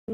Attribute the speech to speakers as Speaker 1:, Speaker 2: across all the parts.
Speaker 1: À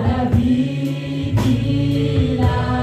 Speaker 1: la vie qu'il a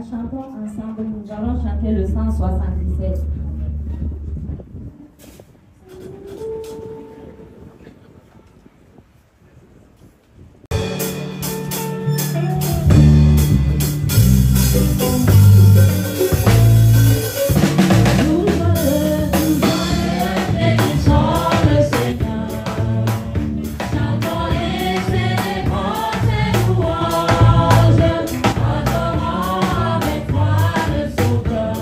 Speaker 1: Chantons ensemble, nous allons chanter le 177.
Speaker 2: Adorant avec toi le Sauveur.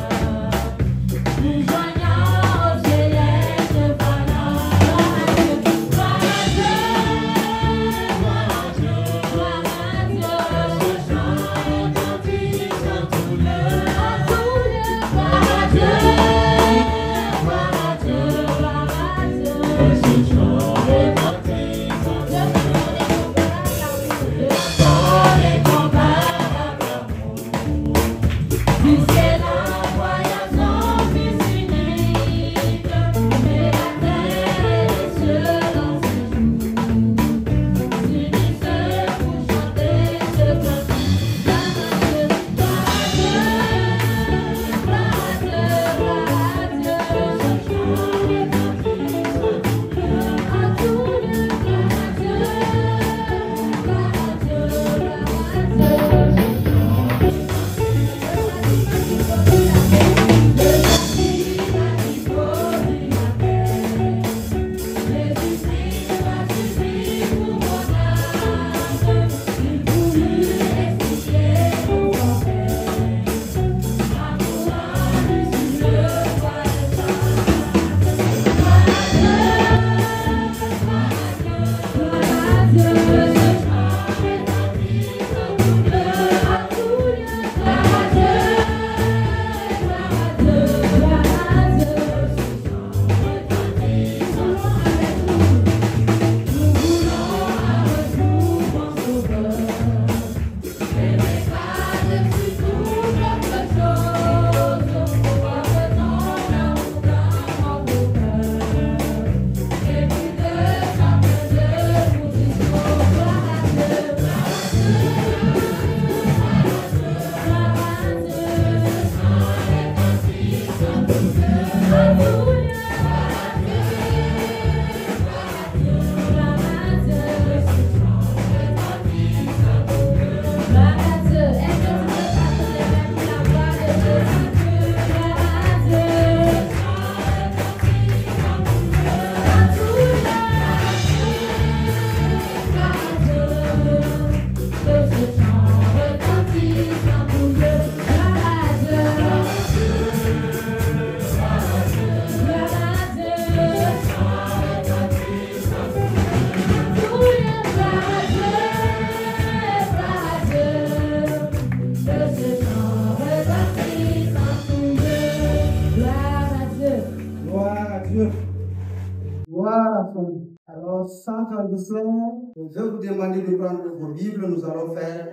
Speaker 2: introduction, je vais vous demander de prendre vos Bibles. Nous allons faire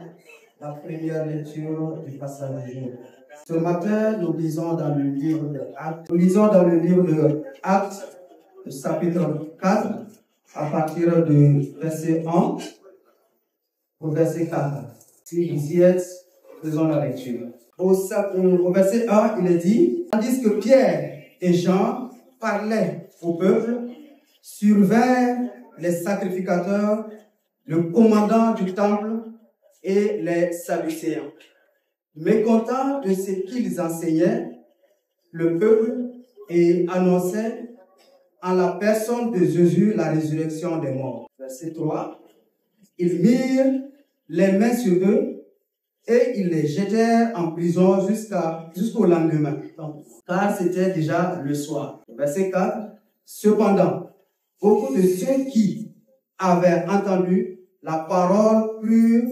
Speaker 2: la première lecture du passage du jour. Ce matin, nous lisons dans le livre de Actes. Nous lisons dans le livre de Actes, chapitre 4, à partir du verset 1 au verset 4. Si vous y êtes, faisons la lecture. Au verset 1, il est dit, tandis que Pierre et Jean parlaient au peuple, survinrent les sacrificateurs, le commandant du temple et les Sadducéens. Mécontents de ce qu'ils enseignaient, le peuple et annonçait en la personne de Jésus la résurrection des morts. Verset 3. Ils mirent les mains sur eux et ils les jetèrent en prison jusqu'au lendemain, car c'était déjà le soir. Verset 4. Cependant, beaucoup de ceux qui avaient entendu la parole crurent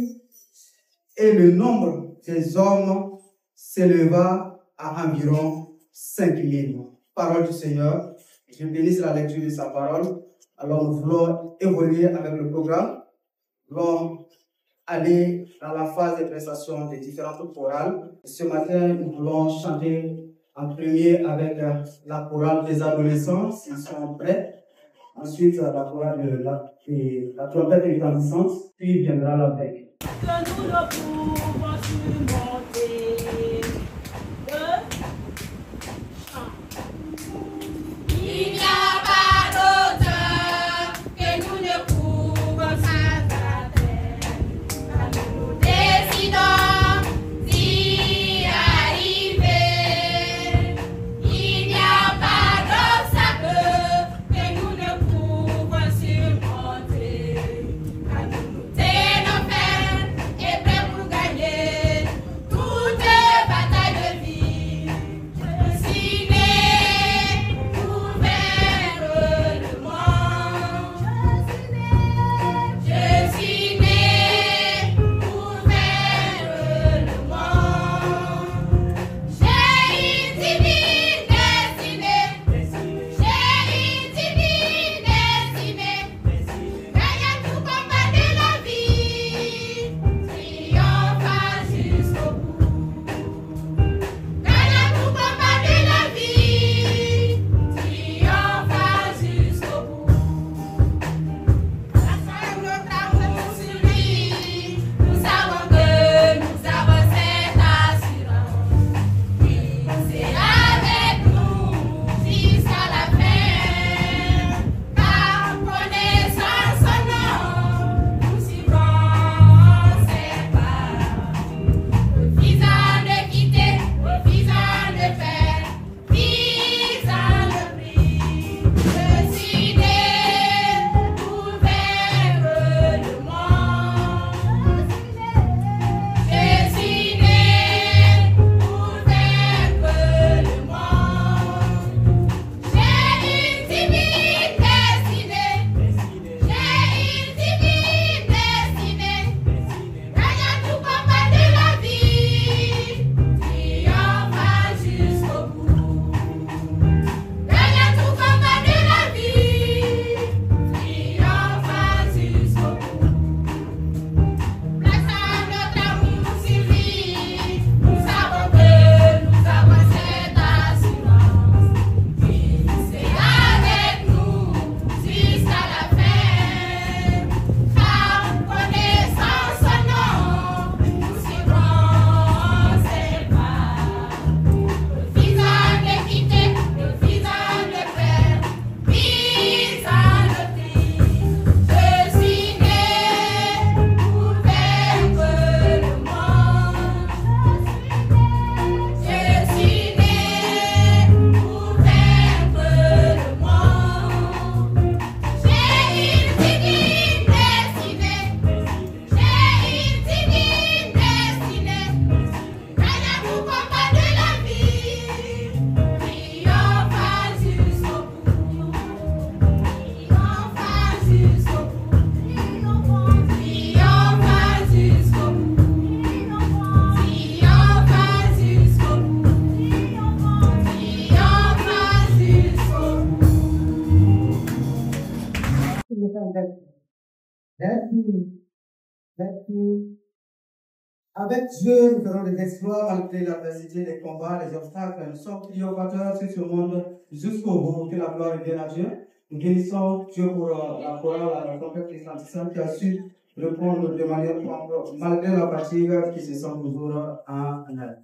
Speaker 2: et le nombre des hommes s'éleva à environ 5000. Parole du Seigneur. Je bénisse la lecture de sa parole. Alors nous voulons évoluer avec le programme. Nous voulons aller dans la phase de prestation des différentes chorales. Ce matin, nous voulons chanter en premier avec la chorale des adolescents, s'ils sont prêts. Ensuite, la chorale de la trompette retentissante, puis viendra la bec.
Speaker 3: Que nous ne pouvons surmonter le chant. Il n'y a pas d'auteur que nous ne pouvons s'attraper. Quand nous décidons d'y arriver, il n'y a pas d'obstacle que nous ne pouvons surmonter. Quand nous nous tenons fermes et prêts pour gagner, tout est
Speaker 2: Avec Dieu, nous ferons des exploits malgré l'adversité, les combats, les obstacles. Nous sommes triomphateurs sur ce monde jusqu'au bout. Que la gloire revienne à Dieu. Nous bénissons Dieu pour la chorale, la trompette retentissante qui a su répondre de manière propre, malgré la fatigue qui se sent toujours en elle.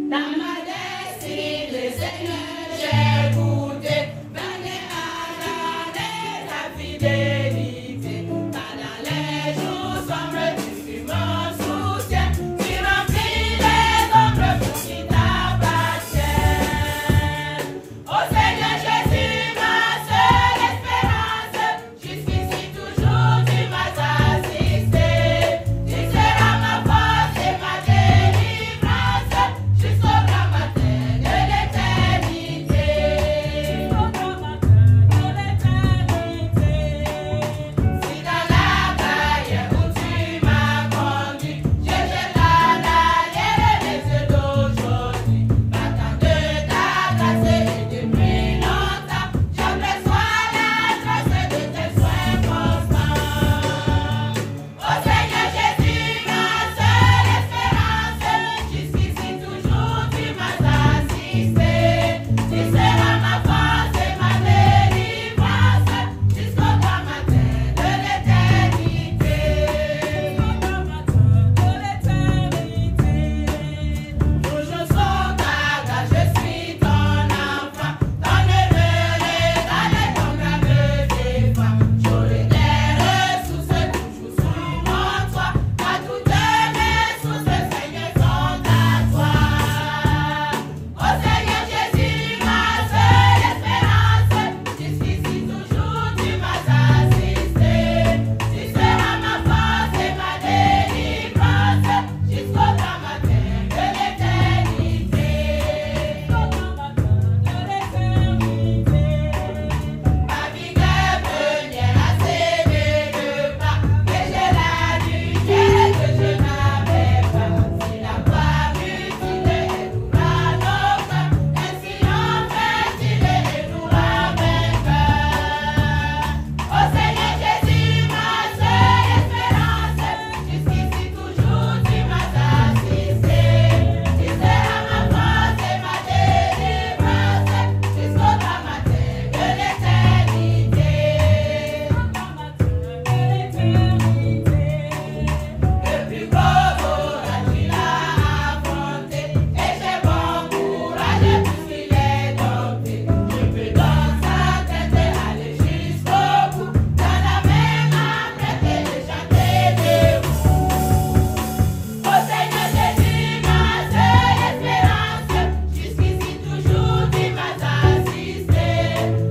Speaker 3: Dans ma destinée, le Seigneur, j'ai goûté. D'année à l'année, ta fidélité. Pendant les jours sombres, tu fus mon soutien. Tu remplis les ombres pour qui t'appartiennent. Ô Seigneur Jésus, ma seule espérance. Jusqu'ici toujours, tu m'as assisté. Tu seras ma force et ma délivrance. Jusqu'au grand matin de l'éternité. Jusqu'au grand matin de l'éternité. Si dans la barrière où tu m'as conduit, je jette en arrière les yeux d'aujourd'hui. Battant de ta grâce et depuis longtemps, j'aperçois la trace de tes soins constants. Ô Seigneur Jésus, ma seule espérance, jusqu'ici toujours tu m'as assisté. Tu seras ma force et ma délivrance jusqu'au grand matin de l'éternité. Jusqu'au grand matin de l'éternité. Toujours sous ta grâce, je suis ton enfant. Donne-le régal ton grave défunt. J'aurai des ressources toujours sous mon toit. À toutes mes sources, Seigneur, sont à toi. Ô Seigneur Jésus, ma seule espérance, jusqu'ici toujours tu m'as assisté. Tu seras ma force et ma délivrance jusqu'au grand matin de l'éternité. Jusqu'au grand matin de l'éternité. Ma vie première a cédé le pas, et j'ai la lumière que je n'avais pas. Si la voie mutilée est lourde à nos cœurs, ainsi en fait il est lourd à mes cœurs. Ô Seigneur Jésus, ma seule espérance, jusqu'ici toujours tu m'as assisté. Tu seras ma force et ma délivrance jusqu'au grand matin de l'éternité. Jusqu'au grand matin de l'éternité. Le plus gros orage il a affronté, et j'ai bon courage puisqu'il est dompté. Je peux donc sans crainte aller jusqu'au bout, dans la même apprêtée de chanter debout. Ô Seigneur Jésus, ma seule espérance, jusqu'ici toujours tu m'as assisté.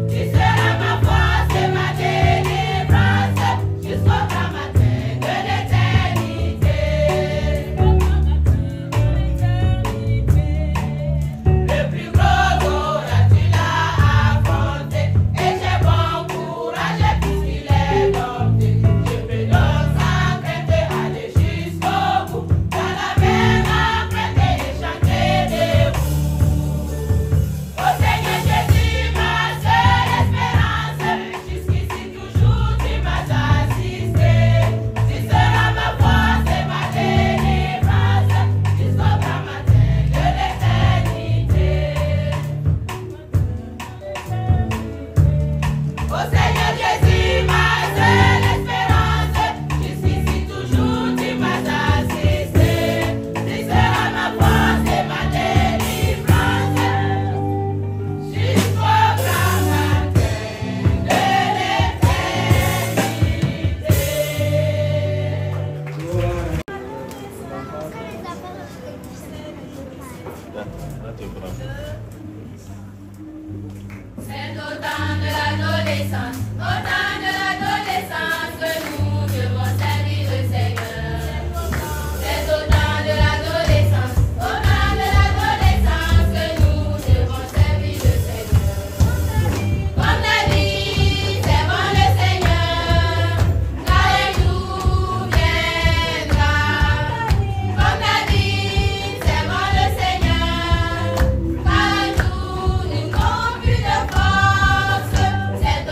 Speaker 3: Tu seras ma force et ma délivrance jusqu'au grand matin de l'éternité. Jusqu'au grand matin de l'éternité. Le plus gros orage il a affronté, et j'ai bon courage puisqu'il est dompté. Je peux donc sans crainte aller jusqu'au bout, dans la même apprêtée et chanter debout. Ô Seigneur Jésus, ma seule espérance, jusqu'ici toujours tu m'as assisté. Tu seras ma force et ma délivrance jusqu'au grand matin de l'éternité. Ô Seigneur Jésus, ma seule espérance, jusqu'ici toujours tu m'as assisté. Tu seras ma force et ma délivrance jusqu'au grand matin de l'éternité. C'est au temps de l'adolescence, que nous devons servir le Seigneur. C'est au temps de l'adolescence, que nous devons servir le Seigneur. Comme David, servons le Seigneur, car un jour viendra. Comme David, servons le Seigneur, car un jour nous n'aurons plus de force. C'est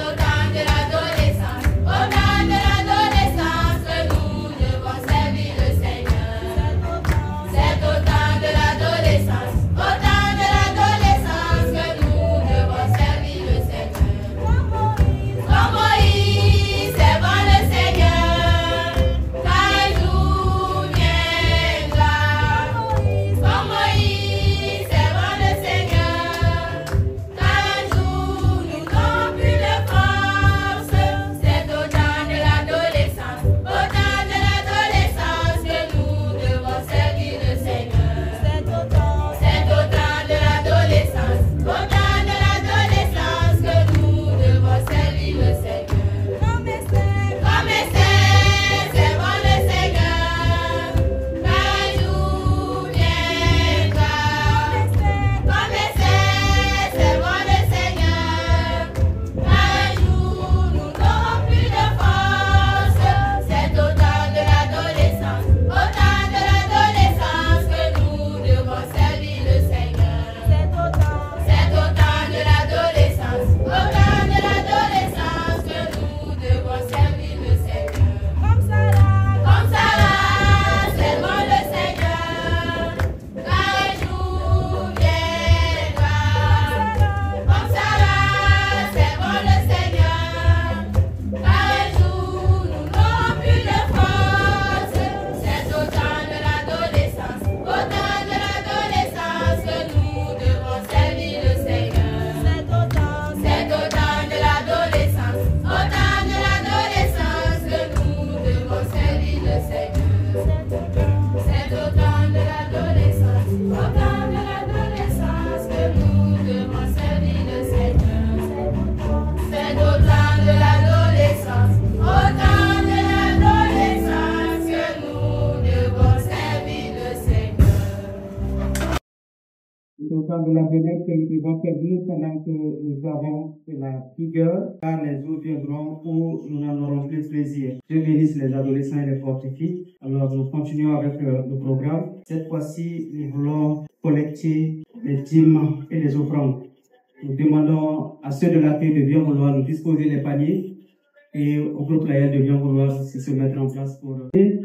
Speaker 2: temps de la jeunesse que nous devons servir pendant que nous avons de la vigueur, car les jours viendront où nous n'en aurons plus plaisir. Dieu bénisse les adolescents et les fortifie. Alors nous continuons avec le programme. Cette fois-ci, nous voulons collecter les dîmes et les offrandes. Nous demandons à ceux de l'accueil de bien vouloir nous disposer les paniers et au groupe Raël de bien vouloir se mettre en place pour les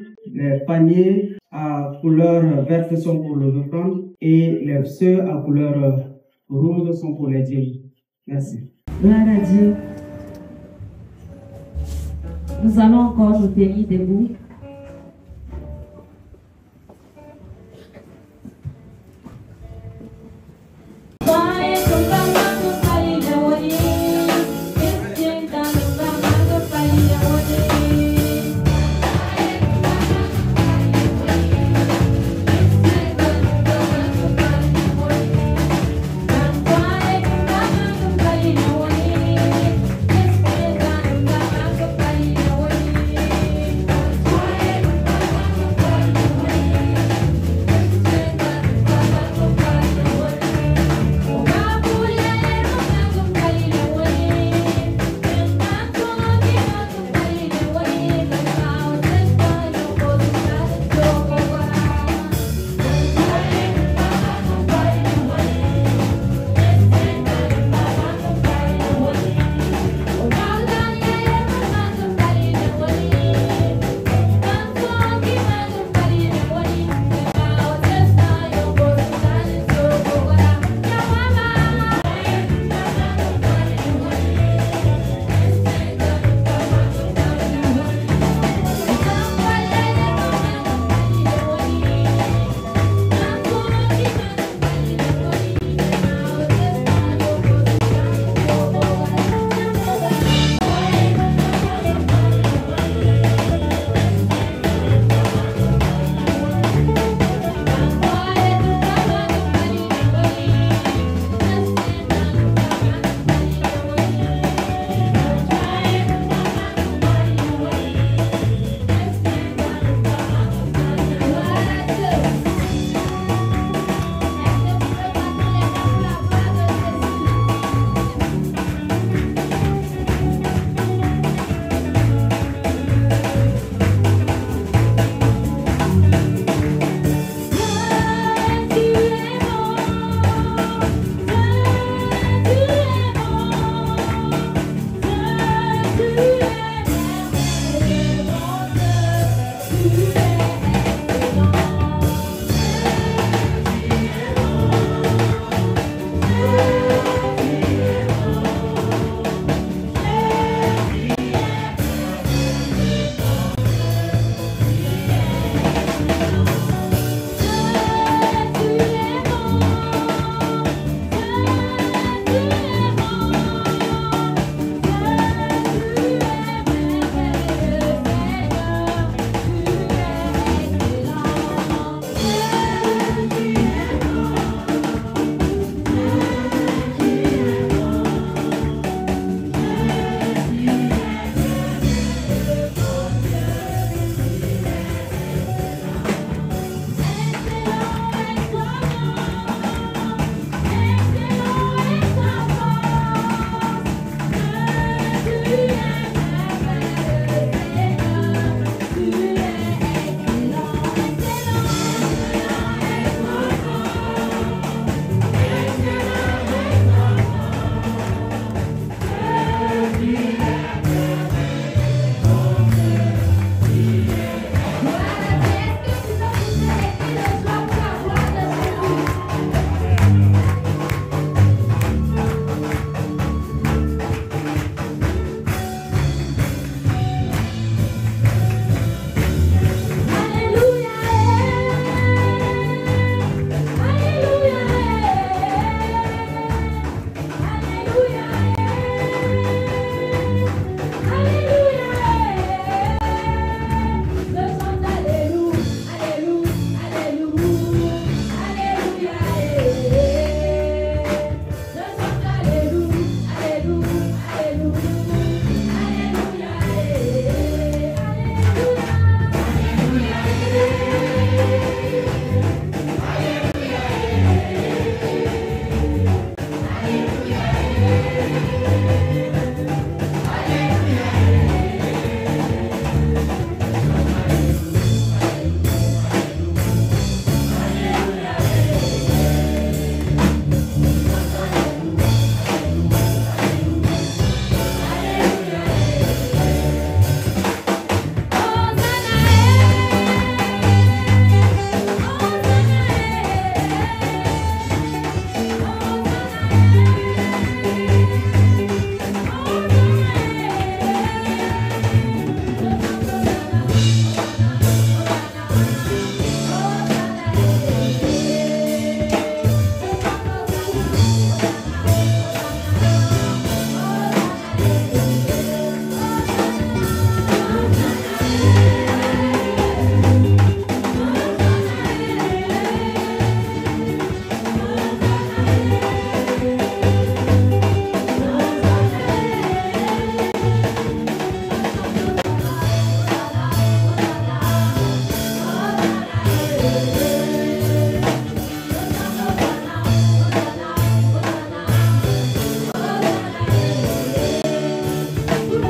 Speaker 2: paniers à couleur verte sont pour les offrandes et ceux à couleur rouge sont pour les dîmes. Merci.
Speaker 1: Gloire à Dieu. Nous allons encore nous tenir debout.
Speaker 3: Bye. Thank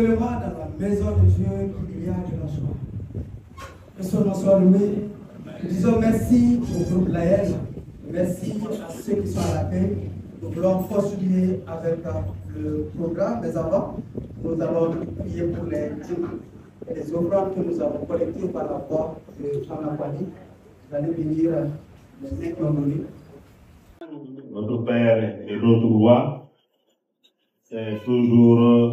Speaker 2: seulement dans la maison de Dieu qu'il y a de la joie. Que son nom soit loué. Nous disons merci au groupe Laël. Merci à ceux qui sont à l'accueil. Nous voulons continuer avec le programme, mais avant, nous allons prier pour les dîmes et les offrandes que nous avons collectées par la voix de Anapani. Vous allez venir les mains qui ont donné.
Speaker 4: Notre Père et notre Roi, c'est toujours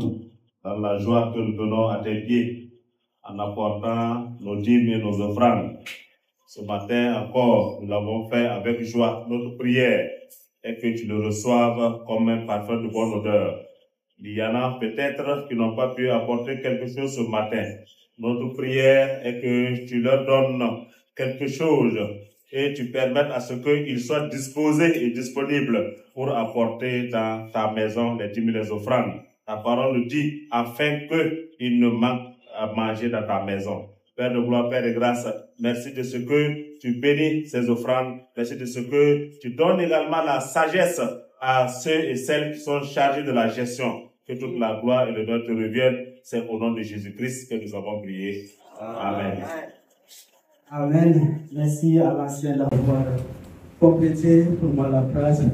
Speaker 4: dans la joie que nous venons à tes pieds en apportant nos dîmes et nos offrandes. Ce matin encore, nous l'avons fait avec joie. Notre prière est que tu le reçoives comme un parfum de bonne odeur. Il y en a peut-être qui n'ont pas pu apporter quelque chose ce matin. Notre prière est que tu leur donnes quelque chose et tu permettes à ce qu'ils soient disposés et disponibles pour apporter dans ta maison les dîmes et les offrandes. Ta parole nous dit, afin qu'ils ne manquent à manger dans ta maison. Père de gloire, Père de grâce, merci de ce que tu bénis ces offrandes. Merci de ce que tu donnes également la sagesse à ceux et celles qui sont chargés de la gestion. Que toute la gloire et l'honneur te reviennent. C'est au nom de Jésus-Christ que nous avons prié. Amen.
Speaker 2: Amen. Merci à l'ancien d'avoir complété pour moi la phrase.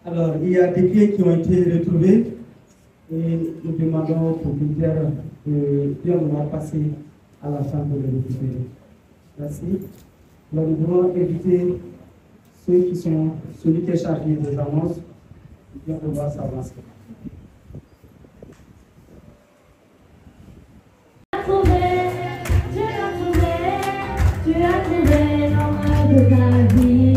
Speaker 2: Alors, il y a des clés qui ont été retrouvées et nous demandons au propriétaire de bien vouloir passer à la fin pour les récupérer. Merci. Alors, nous voulons inviter celui qui est chargé des annonces, de bien vouloir s'avancer.
Speaker 1: Tu as trouvé l'homme de ta vie.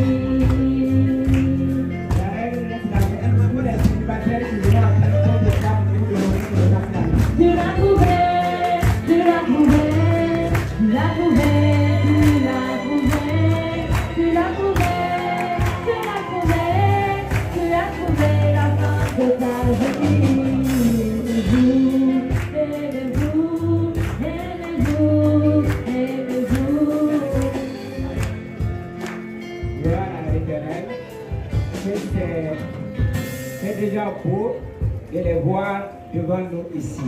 Speaker 1: Tu l'as trouvé, tu l'as trouvé, tu l'as trouvé, tu l'as trouvé, tu l'as trouvé, tu l'as trouvé, tu l'as trouvé la fin de ta vie.
Speaker 5: C'est déjà beau de les voir devant nous ici.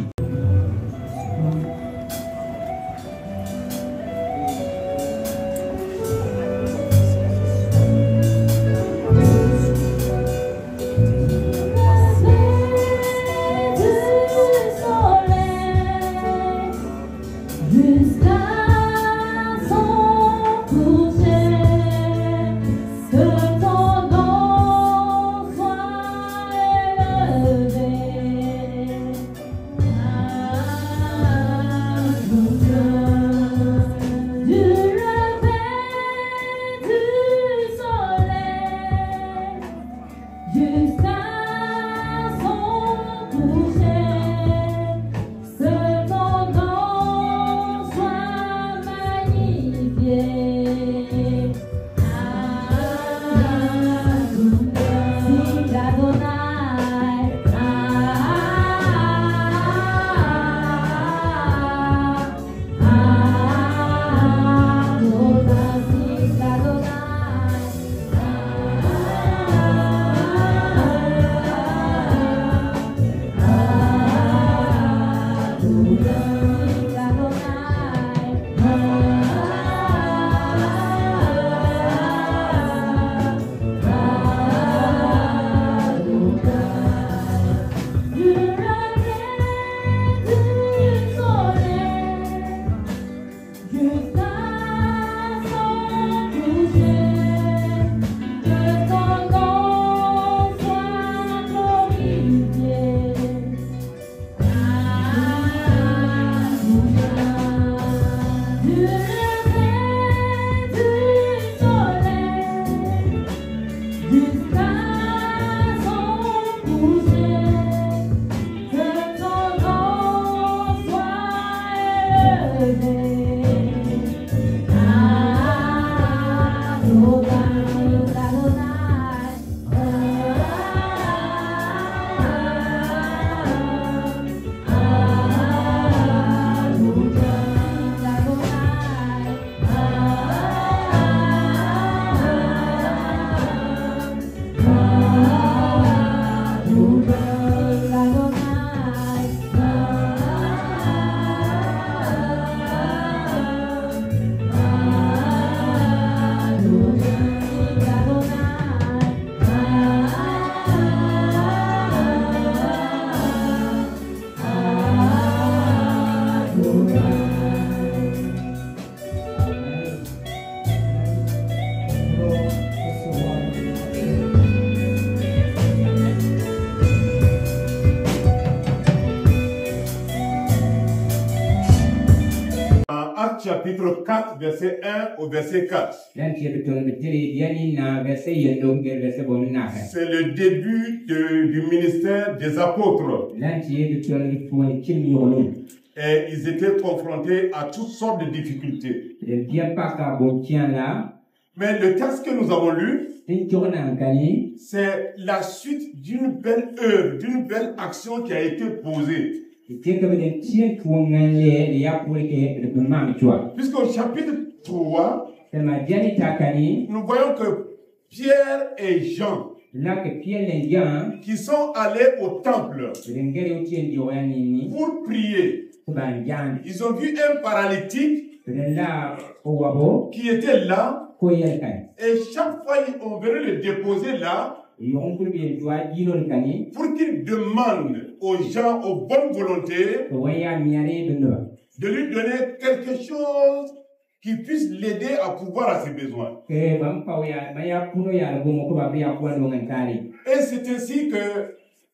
Speaker 6: Actes chapitre 4, verset 1 au verset 4.
Speaker 5: lan ti be ton be tiri yani na verset yendo ngel verset bom na ka
Speaker 6: C'est le début du ministère des apôtres.
Speaker 5: lan ti be ton be fo kim yolo
Speaker 6: Et ils étaient confrontés à toutes sortes de difficultés.
Speaker 5: le bien pas ka bon tien là
Speaker 6: Mais le texte que nous avons lu,
Speaker 5: tin chona ngani
Speaker 6: c'est la suite d'une belle œuvre, d'une belle action qui a été posée.
Speaker 5: ti ka be tien ko ngale ya pour que le mam toi
Speaker 6: Puisqu'au chapitre 3,
Speaker 5: c'est ma diani takani
Speaker 6: nous voyons que Pierre et Jean,
Speaker 5: là que Pierre l'Indien
Speaker 6: qui sont allés au temple
Speaker 5: ngere tien diwani ni
Speaker 6: pour prier,
Speaker 5: ban jan
Speaker 6: ils ont vu un paralytique
Speaker 5: là o wabo
Speaker 6: qui était là,
Speaker 5: ko yel kan
Speaker 6: et chaque fois on venait le déposer là
Speaker 5: yon pour bien doit dilon kani
Speaker 6: pour qu'il demande aux gens, aux bonnes volontés,
Speaker 5: to waya miare bendo
Speaker 6: de lui donner quelque chose qui puisse l'aider à pouvoir à ses besoins.
Speaker 5: ke bam pa ya maya puno ya go mo ko ba ya ko no ngantari
Speaker 6: Et c'est ainsi que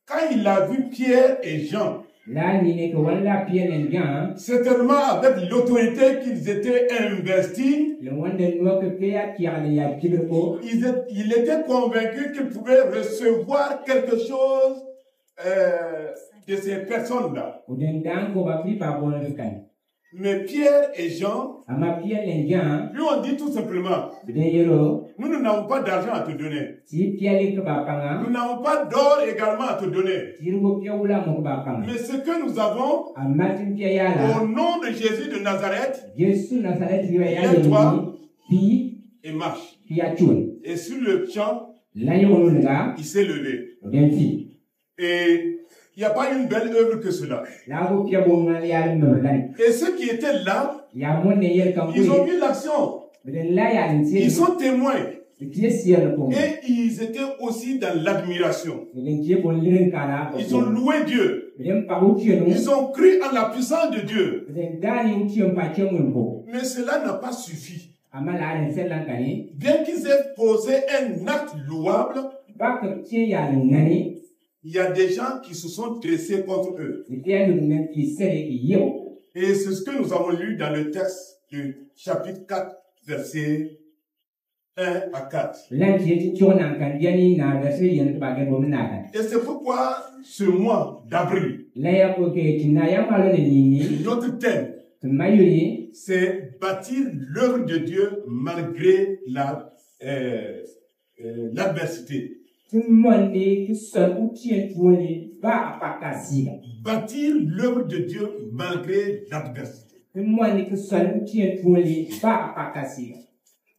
Speaker 6: quand il a vu Pierre et Jean,
Speaker 5: la ni ne ko wala Pierre l'Indien
Speaker 6: certainement avec l'autorité qu'ils étaient investis,
Speaker 5: le wande no que ya ki ala ya kibro
Speaker 6: il était convaincu qu'il pouvait recevoir quelque chose de ces personnes-là.
Speaker 5: o den dan ko ba fi pa bon kan
Speaker 6: Mais Pierre et Jean
Speaker 5: ama Pierre l'Indien
Speaker 6: lui ont dit tout simplement,
Speaker 5: de yelo
Speaker 6: nous n'avons pas d'argent à te donner.
Speaker 5: si Pierre ko ba panga
Speaker 6: Nous n'avons pas d'or également à te donner.
Speaker 5: tirgo Pierre wala mo ko ba panga
Speaker 6: Mais ce que nous avons,
Speaker 5: amatin Pierre ya la
Speaker 6: au nom de Jésus de Nazareth,
Speaker 5: Jésus Nazareth yo ya
Speaker 6: Lève-toi.
Speaker 5: ni
Speaker 6: et marche.
Speaker 5: pi ya chun
Speaker 6: Et sur le champ,
Speaker 5: la yo no nga
Speaker 6: il s'est levé.
Speaker 5: o den fi
Speaker 6: Et il n'y a pas une belle œuvre que cela.
Speaker 5: la go Pierre bon ngal ya no lan
Speaker 6: Et ceux qui étaient là,
Speaker 5: ya mon ne yel kan
Speaker 6: ils ont
Speaker 5: ko
Speaker 6: vu l'action.
Speaker 5: den la ya ni
Speaker 6: Ils sont témoins.
Speaker 5: Dieu ciel ko
Speaker 6: Et ils étaient aussi dans l'admiration.
Speaker 5: den Dieu bon liren kala
Speaker 6: Ils ont loué Dieu.
Speaker 5: den pa o Dieu no
Speaker 6: Ils ont cru en la puissance de Dieu.
Speaker 5: den dani o Dieu pa chemun ko
Speaker 6: Mais cela n'a pas suffi.
Speaker 5: amala den selan kani
Speaker 6: Bien qu'ils aient posé un acte louable,
Speaker 5: ba ka tie ya ngani
Speaker 6: il y a des gens qui se sont dressés contre eux.
Speaker 5: ni Pierre no ngan ki sere yo
Speaker 6: Et c'est ce que nous avons lu dans le texte du chapitre 4, versets 1 à 4.
Speaker 5: lan Dieu ti chona kan diani na verse yen ba ga bon na kan
Speaker 6: Et c'est pourquoi ce mois d'avril,
Speaker 5: la ya ko ke tinna ya pa lo ni
Speaker 6: notre thème,
Speaker 5: mayuri
Speaker 6: c'est bâtir l'œuvre de Dieu malgré l'adversité.
Speaker 5: monde ki son o tien tuoni ba apakasi
Speaker 6: Bâtir l'œuvre de Dieu malgré l'adversité.
Speaker 5: monde ki son o tien tuoni ba apakasi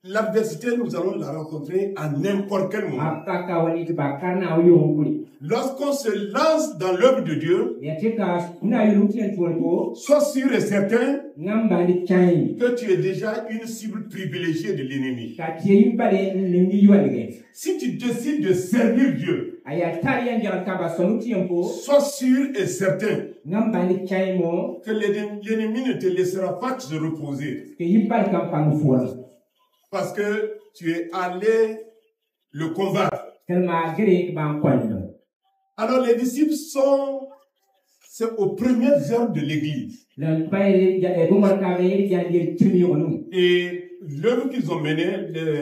Speaker 6: L'adversité, nous allons la rencontrer à n'importe quel moment.
Speaker 5: apaka wani ba kana o yo nguri
Speaker 6: Lorsqu'on se lance dans l'œuvre de Dieu,
Speaker 5: ya te ka na yo tien tuoni ko
Speaker 6: sois sûr et certain
Speaker 5: ngamba ni chai
Speaker 6: que tu es déjà une cible privilégiée de l'ennemi.
Speaker 5: ka tie yibale ni yuwalge
Speaker 6: Si tu décides de servir Dieu,
Speaker 5: aya tari ya ka ba son o tien ko
Speaker 6: sois sûr et certain
Speaker 5: ngamba ni chai mo
Speaker 6: que l'ennemi ne te laissera pas te reposer.
Speaker 5: ke yibal kan pang fuwa
Speaker 6: Parce que tu es allé le combattre.
Speaker 5: kelma gere ba kwallo
Speaker 6: Alors les disciples c'est aux premières heures de l'église.
Speaker 5: le bay ya bu man ka be ya dir timi onu
Speaker 6: Et l'œuvre qu'ils ont menée,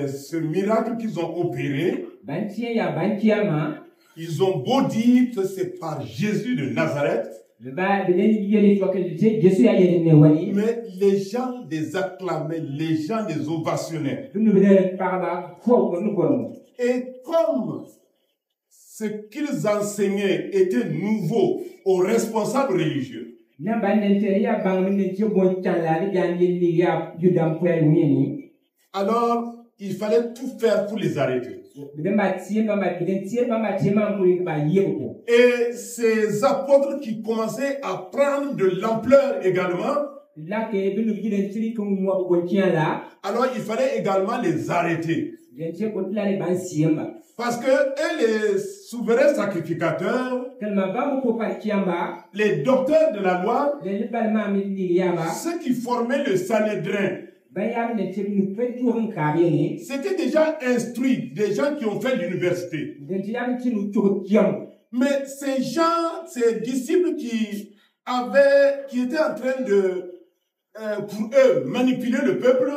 Speaker 6: ce miracle qu'ils ont opéré,
Speaker 5: bantie ya bantiama
Speaker 6: ils ont beau dire que c'est par Jésus de Nazareth,
Speaker 5: le ba de yeli to ke Jésus ya yeli ne wani
Speaker 6: mais les gens les acclamaient, les gens les ovationnaient.
Speaker 5: dum be par ba ko ko nu ko
Speaker 6: Et comme ce qu'ils enseignaient était nouveau aux responsables religieux,
Speaker 5: na ban ne te ya bang min ci bon tala li jan yeli ya judam ko ay wini
Speaker 6: alors il fallait tout faire pour les arrêter.
Speaker 5: de ma tie ba ma de tie ba ma tie ma ko ba yebo
Speaker 6: Et ces apôtres qui commençaient à prendre de l'ampleur également,
Speaker 5: la ke be nu gidan tiri ko mo ko tien la
Speaker 6: alors il fallait également les arrêter.
Speaker 5: de tie ko tla ni ban siema
Speaker 6: Parce que eux, les souverains sacrificateurs,
Speaker 5: kelma ba mo ko par kiamba
Speaker 6: les docteurs de la loi,
Speaker 5: le bal ma mi li yaba
Speaker 6: ceux qui formaient le Sanhédrin,
Speaker 5: ba ya ne te nu pe tu on ka bi ni
Speaker 6: c'était déjà instruits, des gens qui ont fait l'université.
Speaker 5: de ti ya ti nu to kiam
Speaker 6: Mais ces gens, ces disciples qui étaient en train pour eux manipuler le peuple.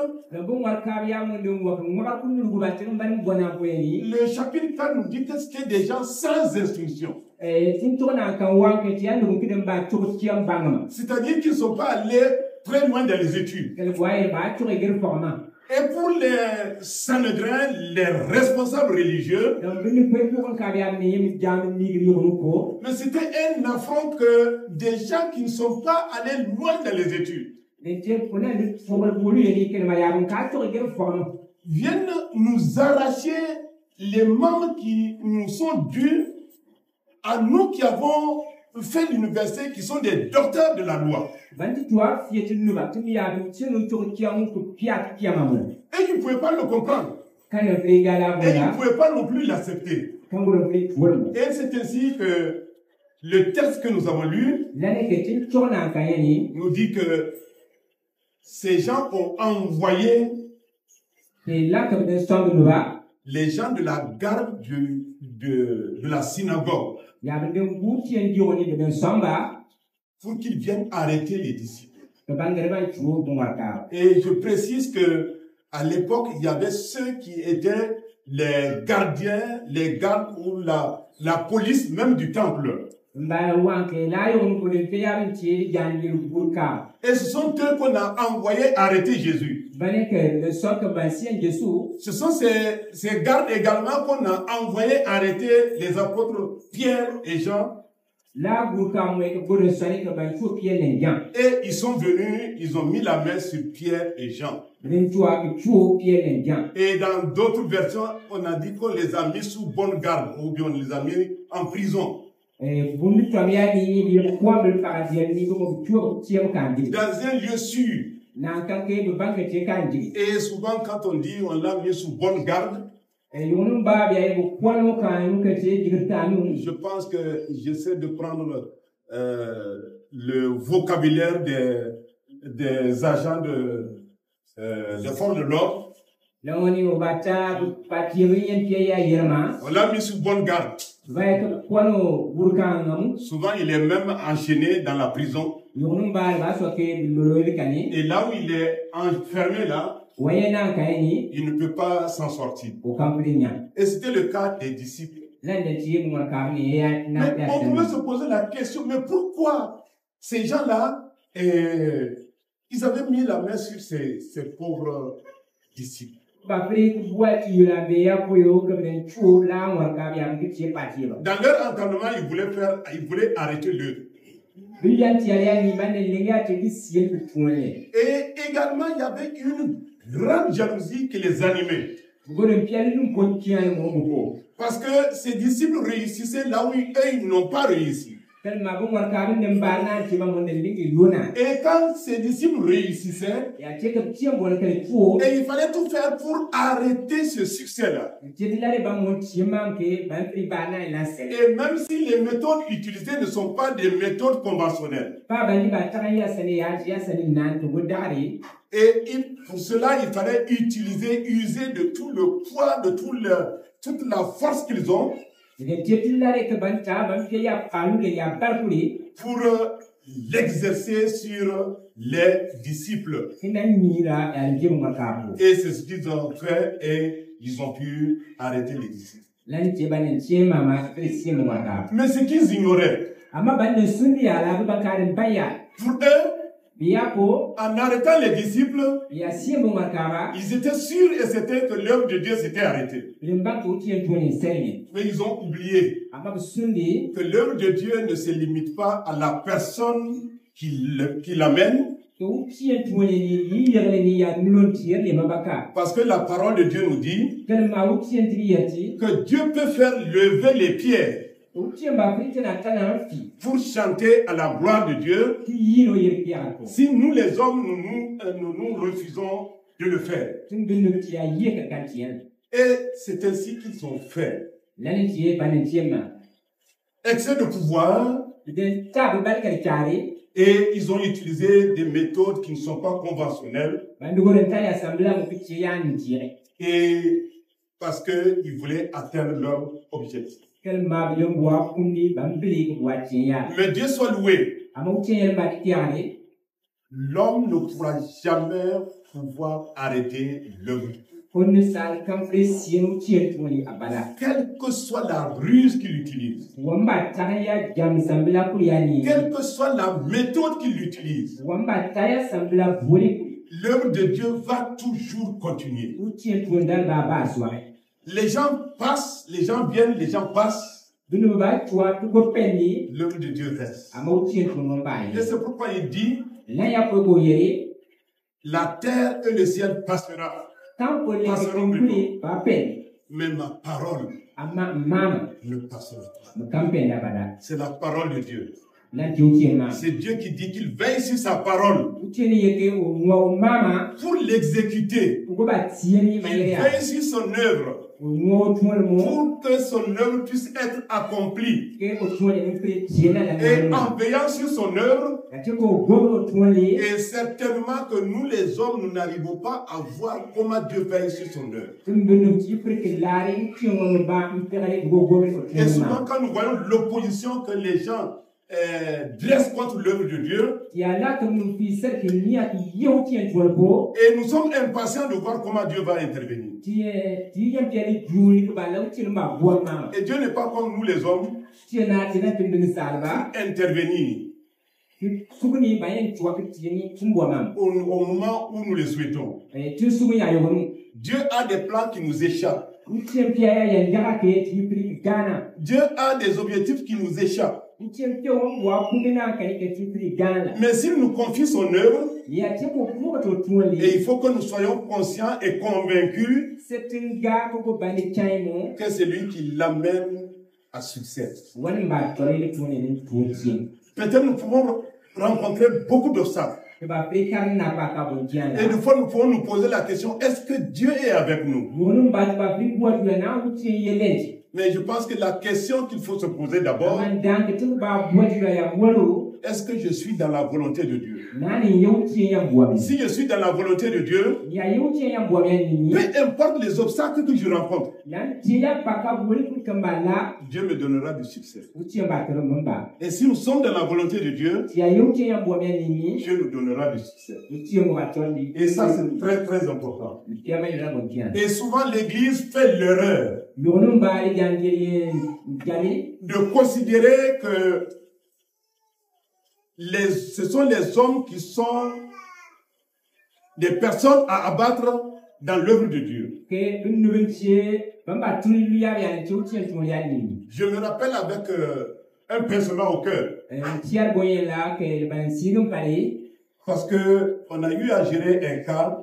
Speaker 6: Le chapitre 4 nous dit que c'était des gens sans instruction. C'est-à-dire qu'ils ne sont pas allés très loin dans les études. Et pour les Sanhédrins, les responsables religieux, mais c'était un affront que des gens qui ne sont pas allés loin dans les études viennent nous arracher les membres qui nous sont dus à nous qui avons fait l'université, qui sont des docteurs de la loi. Et ils ne pouvaient pas le comprendre. Et ils ne pouvaient pas non plus l'accepter. Et c'est ainsi que le texte que nous avons lu nous dit que ces gens ont envoyé les gens de la garde de la synagogue pour qu'ils viennent arrêter les disciples. Et je précise que à l'époque, il y avait ceux qui étaient les gardiens, les gardes ou la police même du temple. Et ce sont eux qu'on a envoyé arrêter Jésus. Ce sont ces gardes également qu'on a envoyé arrêter les apôtres Pierre et Jean. Et ils sont venus, ils ont mis la main sur Pierre et Jean. Et dans d'autres versions, on a dit qu'on les a mis sous bonne garde, ou bien on les a mis en prison. Dans un lieu sûr. Et souvent, quand on dit on l'a mis sous bonne garde, je pense que j'essaie de prendre le vocabulaire des agents de force de l'ordre. On l'a mis sous bonne garde. Souvent, il est même enchaîné dans la prison. Et là où il est enfermé là, il ne peut pas s'en sortir. Et c'était le cas des disciples. Mais on pouvait se poser la question, mais pourquoi ces gens-là, ils avaient mis la main sur ces pauvres disciples? Dans leur entendement, ils voulaient arrêter l'œuvre. Et également, il y avait une grande jalousie qui les animait. Parce que ces disciples réussissaient là où eux, ils n'ont pas réussi. Et quand ces disciples réussissaient, et il fallait tout faire pour arrêter ce succès-là. Et même si les méthodes utilisées ne sont pas des méthodes conventionnelles. Et pour cela, il fallait user de tout le poids, de toute la force qu'ils ont. Pour l'exercer sur les disciples. Et c'est ce qu'ils ont fait et ils ont pu arrêter les disciples. Mais ce qu'ils ignoraient, pour eux, en arrêtant les disciples, ils étaient sûrs et certains que l'œuvre de Dieu s'était arrêtée. Mais ils ont oublié que l'œuvre de Dieu ne se limite pas à la personne qui l'amène. Parce que la parole de Dieu nous dit que Dieu peut faire lever les pierres pour chanter à la gloire de Dieu, si nous les hommes, nous refusons de le faire. Et c'est ainsi qu'ils ont fait. Excès de pouvoir, et ils ont utilisé des méthodes qui ne sont pas conventionnelles. Et parce qu'ils voulaient atteindre leur objectif. Mais Dieu soit loué. l'homme ne pourra jamais pouvoir arrêter l'œuvre. Quelle que soit la ruse qu'il utilise, quelle que soit la méthode qu'il utilise, l'œuvre de Dieu va toujours continuer. Les gens passent, les gens viennent, les gens passent. L'œuvre de Dieu reste. Et c'est pourquoi il dit, la terre et le ciel passeront. Mais ma parole ne passera pas. C'est la parole de Dieu. C'est Dieu qui dit qu'il veille sur sa parole pour l'exécuter. Il veille sur son œuvre pour que son œuvre puisse être accomplie. Et en veillant sur son œuvre, et certainement que nous les hommes, nous n'arrivons pas à voir comment Dieu veille sur son œuvre. Et souvent quand nous voyons l'opposition que les gens dressent contre l'œuvre de Dieu, et nous sommes impatients de voir comment Dieu va intervenir. Et Dieu n'est pas comme nous les hommes intervenir au moment où nous le souhaitons. Dieu a des plans qui nous échappent. Dieu a des objectifs qui nous échappent. Mais s'il nous confie son œuvre, et il faut que nous soyons conscients et convaincus que c'est lui qui l'amène à succès. Peut-être nous pouvons rencontrer beaucoup d'obstacles. Et des fois, nous pouvons nous poser la question, est-ce que Dieu est avec nous? Mais je pense que la question qu'il faut se poser d'abord, est-ce que je suis dans la volonté de Dieu? Si je suis dans la volonté de Dieu, peu importe les obstacles que je rencontre, Dieu me donnera du succès. Et si nous sommes dans la volonté de Dieu, Dieu nous donnera du succès. Et ça, c'est très très important. Et souvent, l'Église fait l'erreur de considérer que ce sont les hommes qui sont des personnes à abattre dans l'œuvre de Dieu. Je me rappelle avec un pincement au cœur. Parce que on a eu à gérer un cas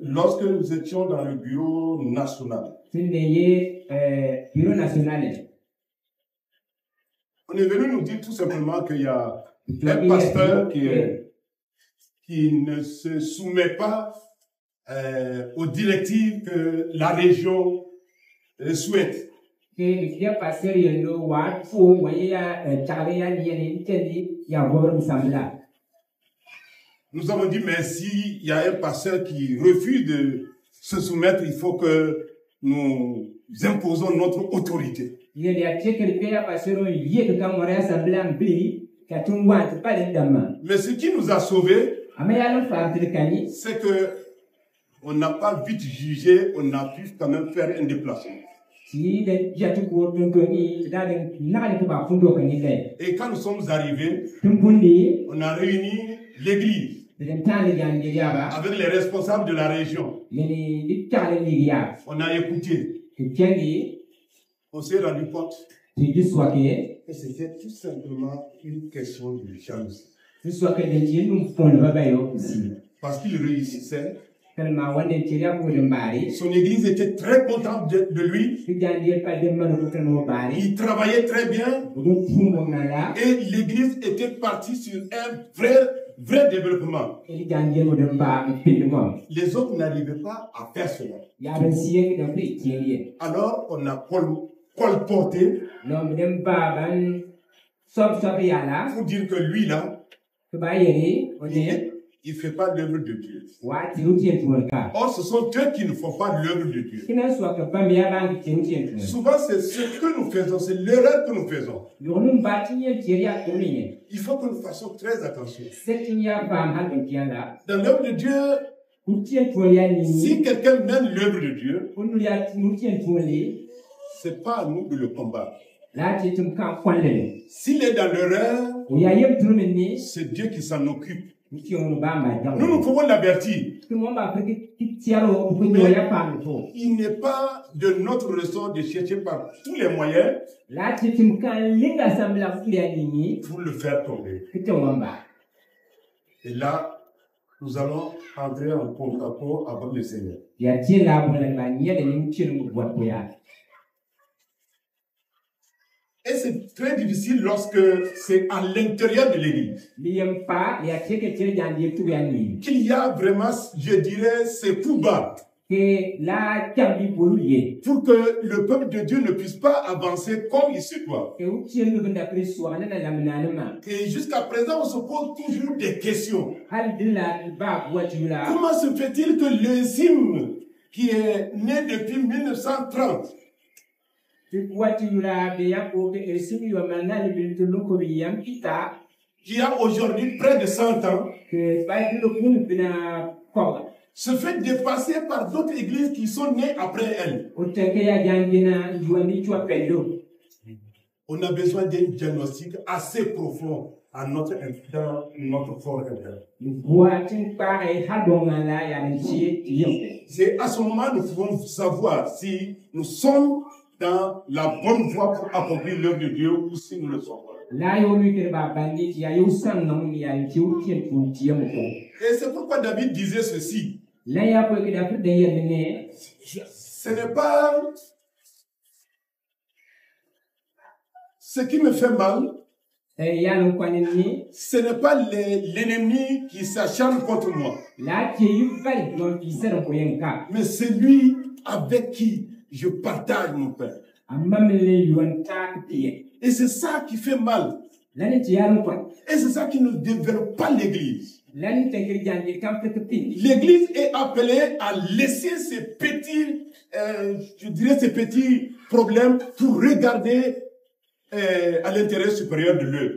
Speaker 6: lorsque nous étions dans le bureau national. On est venu nous dire tout simplement qu'il y a un pasteur qui ne se soumet pas aux directives que la région souhaite. Nous avons dit, mais s'il y a un pasteur qui refuse de se soumettre, il faut que nous imposons notre autorité. Mais ce qui nous a sauvés, c'est que on n'a pas vite jugé, on a pu quand même faire un déplacement. Et quand nous sommes arrivés, on a réuni l'église avec les responsables de la région. On a écouté. On s'est rendu compte que c'était tout simplement une question de jalousie. Parce qu'il réussissait. Son église était très contente de lui. Il travaillait très bien. Et l'église était partie sur un vrai développement. Les autres n'arrivaient pas à faire cela. Alors on a colporté pour dire que lui là, il ne fait pas l'œuvre de Dieu. Or, ce sont eux qui ne font pas l'œuvre de Dieu. Souvent, c'est ce que nous faisons, c'est l'erreur que nous faisons. Il faut que nous fassions très attention. Dans l'œuvre de Dieu, si quelqu'un mène l'œuvre de Dieu, ce n'est pas à nous de le combattre. S'il est dans l'erreur, c'est Dieu qui s'en occupe. Nous pouvons l'avertir. Mais il n'est pas de notre ressort de chercher par tous les moyens pour le faire tomber. Et là, nous allons entrer en porte-à-porte avec le Seigneur. Et c'est très difficile lorsque c'est à l'intérieur de l'église. Qu'il y a vraiment, je dirais, ces coups bas. Pour que le peuple de Dieu ne puisse pas avancer comme il se doit. Et jusqu'à présent, on se pose toujours des questions. Comment se fait-il que le hymne qui est né depuis 1930, qui a aujourd'hui près de 100 ans, se fait dépasser par d'autres églises qui sont nées après elle? On a besoin d'un diagnostic assez profond à notre corps interne. C'est à ce moment que nous pouvons savoir si nous sommes dans la bonne voie pour accomplir l'œuvre de Dieu ou si nous le sommes. Et c'est pourquoi David disait ceci. Ce n'est pas ce qui me fait mal. Ce n'est pas l'ennemi qui s'acharne contre moi. Mais c'est lui avec qui je partage mon Père. Et c'est ça qui fait mal. Et c'est ça qui ne développe pas l'Église. L'Église est appelée à laisser ces petits, je dirais ces petits problèmes pour regarder à l'intérêt supérieur de l'œuvre.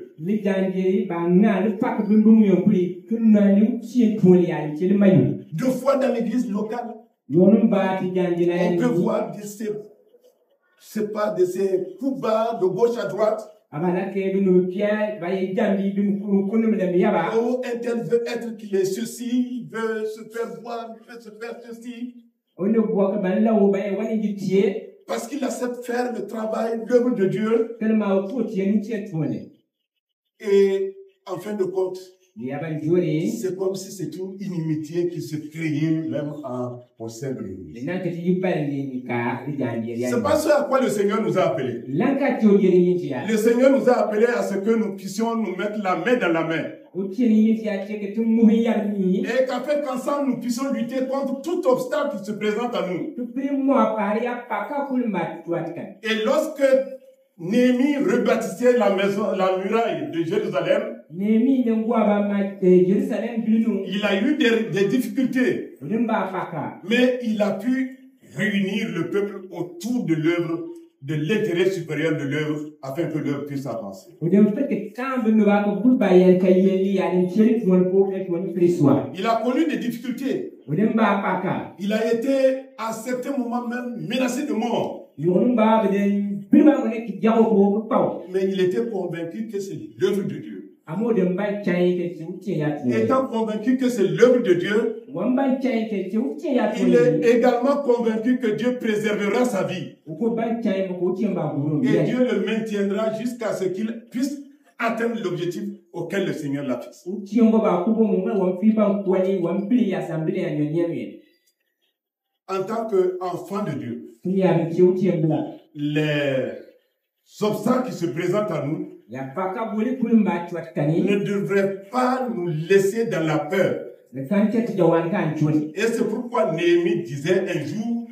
Speaker 6: Deux fois dans l'église locale, on peut voir de ces coups bas de gauche à droite. Oh, un tel veut être qu'il est ceci, il veut se faire voir, il veut se faire ceci. Parce qu'il accepte faire le travail, l'œuvre de Dieu. Et en fin de compte, c'est comme si c'était une inimitié qui se créait même au sein de l'Église. C'est pas ce à quoi le Seigneur nous a appelés. Le Seigneur nous a appelés à ce que nous puissions nous mettre la main dans la main. Et qu'en fait, qu'ensemble, nous puissions lutter contre tout obstacle qui se présente à nous. Et lorsque Néhémie rebâtissait la muraille de Jérusalem, il a eu des difficultés. Mais il a pu réunir le peuple autour de l'œuvre, de l'intérêt supérieur de l'œuvre, afin que l'œuvre puisse avancer. Il a connu des difficultés. Il a été à certains moments même menacé de mort. Mais il était convaincu que c'est l'œuvre de Dieu. Étant convaincu que c'est l'œuvre de Dieu, il est également convaincu que Dieu préservera sa vie. Et Dieu le maintiendra jusqu'à ce qu'il puisse atteindre l'objectif auquel le Seigneur l'a fixé. En tant qu'enfant de Dieu, les obstacles qui se présentent à nous ne devraient pas nous laisser dans la peur. Et c'est pourquoi Néhémie disait un jour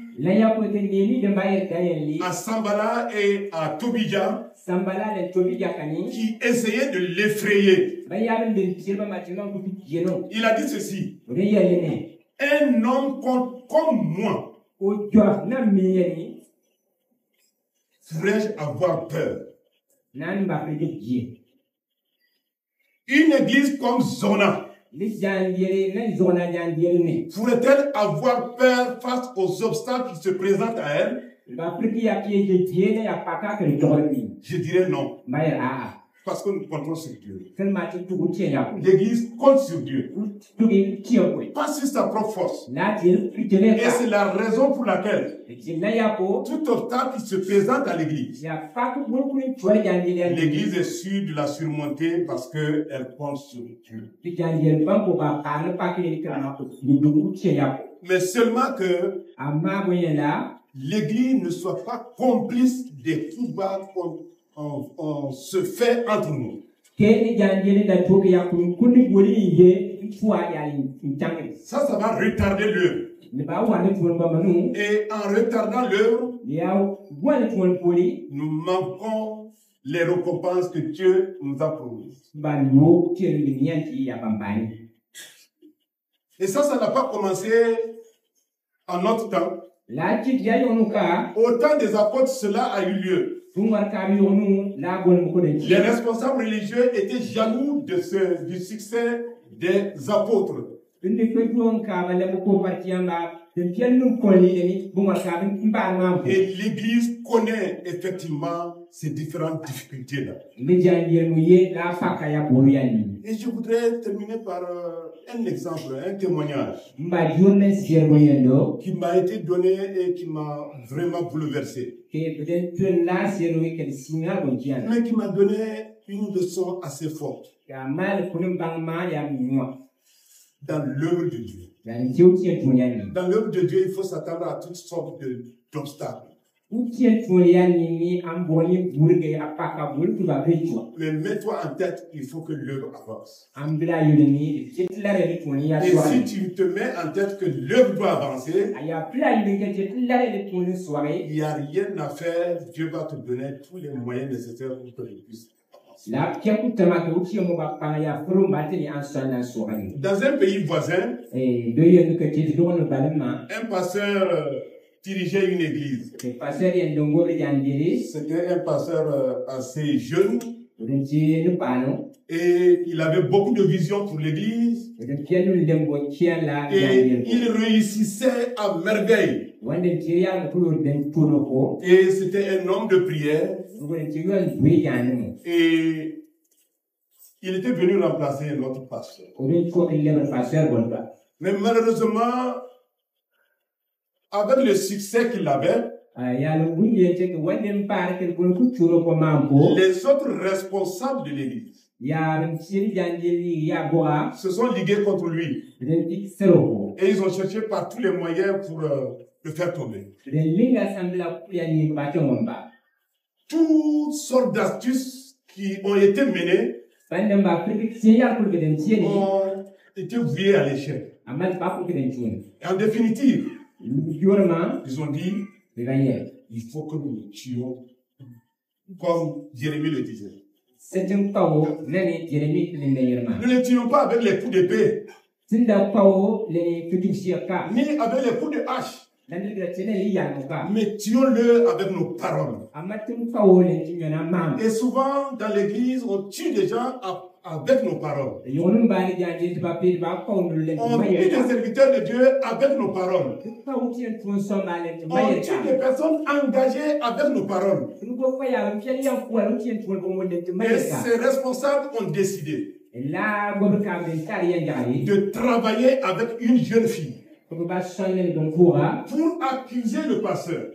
Speaker 6: à Sambala et à Tobija, qui essayait de l'effrayer. Il a dit ceci. Un homme comme moi, pourrais-je avoir peur? Une église comme Zona pourrait-elle avoir peur face aux obstacles qui se présentent à elle? Je dirais non. Parce que nous comptons sur Dieu. L'église compte sur Dieu. Pas sur sa propre force. Et c'est la raison pour laquelle tout obstacle qui se présente à l'église, l'église est sûre de la surmonter parce qu'elle compte sur Dieu. Mais seulement que l'église ne soit pas complice des coups bas qu'on se fait entre nous. Ça va retarder l'œuvre. Et en retardant l'œuvre, nous manquons les récompenses que Dieu nous a promises. Et ça n'a pas commencé en notre temps. Au temps des apôtres, cela a eu lieu. Les responsables religieux étaient jaloux du succès des apôtres. Et l'Église connaît effectivement ces différentes difficultés-là. Et je voudrais terminer par un exemple, un témoignage qui m'a été donné et qui m'a vraiment bouleversé. Mais qui m'a donné une leçon assez forte dans l'œuvre de Dieu. Dans l'œuvre de Dieu, il faut s'attendre à toutes sortes d'obstacles. Mais mets-toi en tête, il faut que l'œuvre avance. Et si tu te mets en tête que l'œuvre doit avancer, il n'y a rien à faire. Dieu va te donner tous les moyens nécessaires pour que tu puisses avancer. Dans un pays voisin, un pasteur dirigeait une église. C'était un pasteur assez jeune et il avait beaucoup de vision pour l'église et il réussissait à merveille. Et c'était un homme de prière et il était venu remplacer notre pasteur. Mais malheureusement, avec le succès qu'il avait, les autres responsables de l'église se sont ligués contre lui. Et ils ont cherché par tous les moyens pour le faire tomber. Toutes sortes d'astuces qui ont été menées ont été vouées à l'échec. Et en définitive, ils ont dit, il faut que nous le tuions, comme Jérémie le disait. Nous ne le tuons pas avec les coups d'épée, ni avec les coups de hache, mais tuons-le avec nos paroles. Et souvent, dans l'église, on tue des gens avec nos paroles. On tue des serviteurs de Dieu avec nos paroles. On tue des personnes engagées avec nos paroles. Et ces responsables ont décidé de travailler avec une jeune fille pour accuser le pasteur,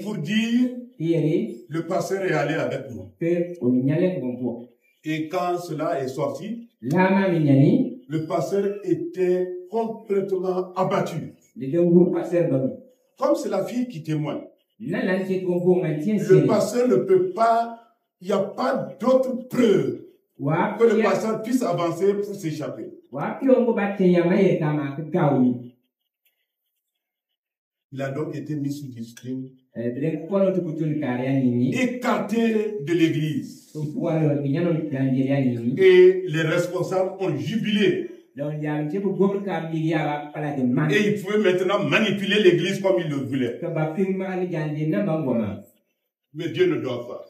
Speaker 6: pour dire le pasteur est allé avec nous. Et quand cela est sorti, le pasteur était complètement abattu. Comme c'est la fille qui témoigne, le pasteur ne peut pas, il n'y a pas d'autre preuve que le pasteur puisse avancer pour s'échapper. Il a donc été mis sous discipline,
Speaker 5: écarté
Speaker 6: de l'église. Et les responsables ont jubilé. Et ils pouvaient maintenant manipuler l'église comme ils le voulaient. Mais Dieu ne dort pas.